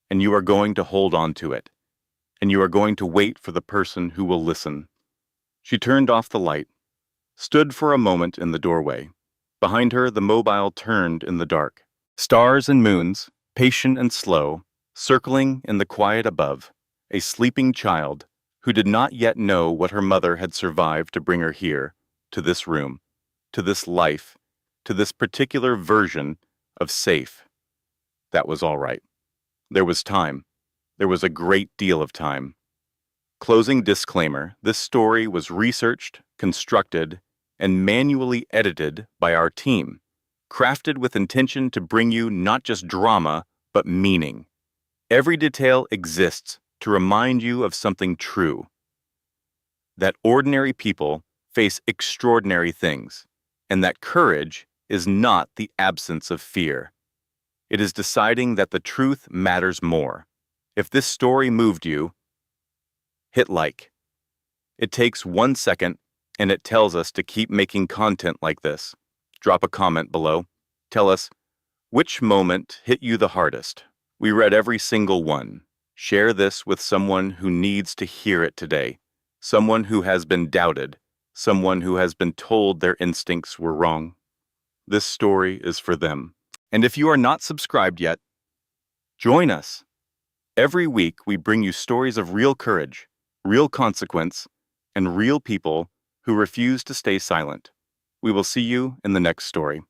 and you are going to hold on to it, and you are going to wait for the person who will listen. She turned off the light, stood for a moment in the doorway. Behind her, the mobile turned in the dark. Stars and moons, patient and slow, circling in the quiet above, a sleeping child who did not yet know what her mother had survived to bring her here, to this room, to this life, to this particular version of safe. That was all right. There was time. There was a great deal of time. Closing disclaimer, this story was researched, constructed, and manually edited by our team, crafted with intention to bring you not just drama, but meaning. Every detail exists to remind you of something true, that ordinary people face extraordinary things, and that courage is not the absence of fear. It is deciding that the truth matters more. If this story moved you, hit like. It takes 1 second, and it tells us to keep making content like this. Drop a comment below. Tell us, which moment hit you the hardest? We read every single one. Share this with someone who needs to hear it today. Someone who has been doubted. Someone who has been told their instincts were wrong. This story is for them. And if you are not subscribed yet, join us. Every week, we bring you stories of real courage, real consequence, and real people who refuse to stay silent. We will see you in the next story.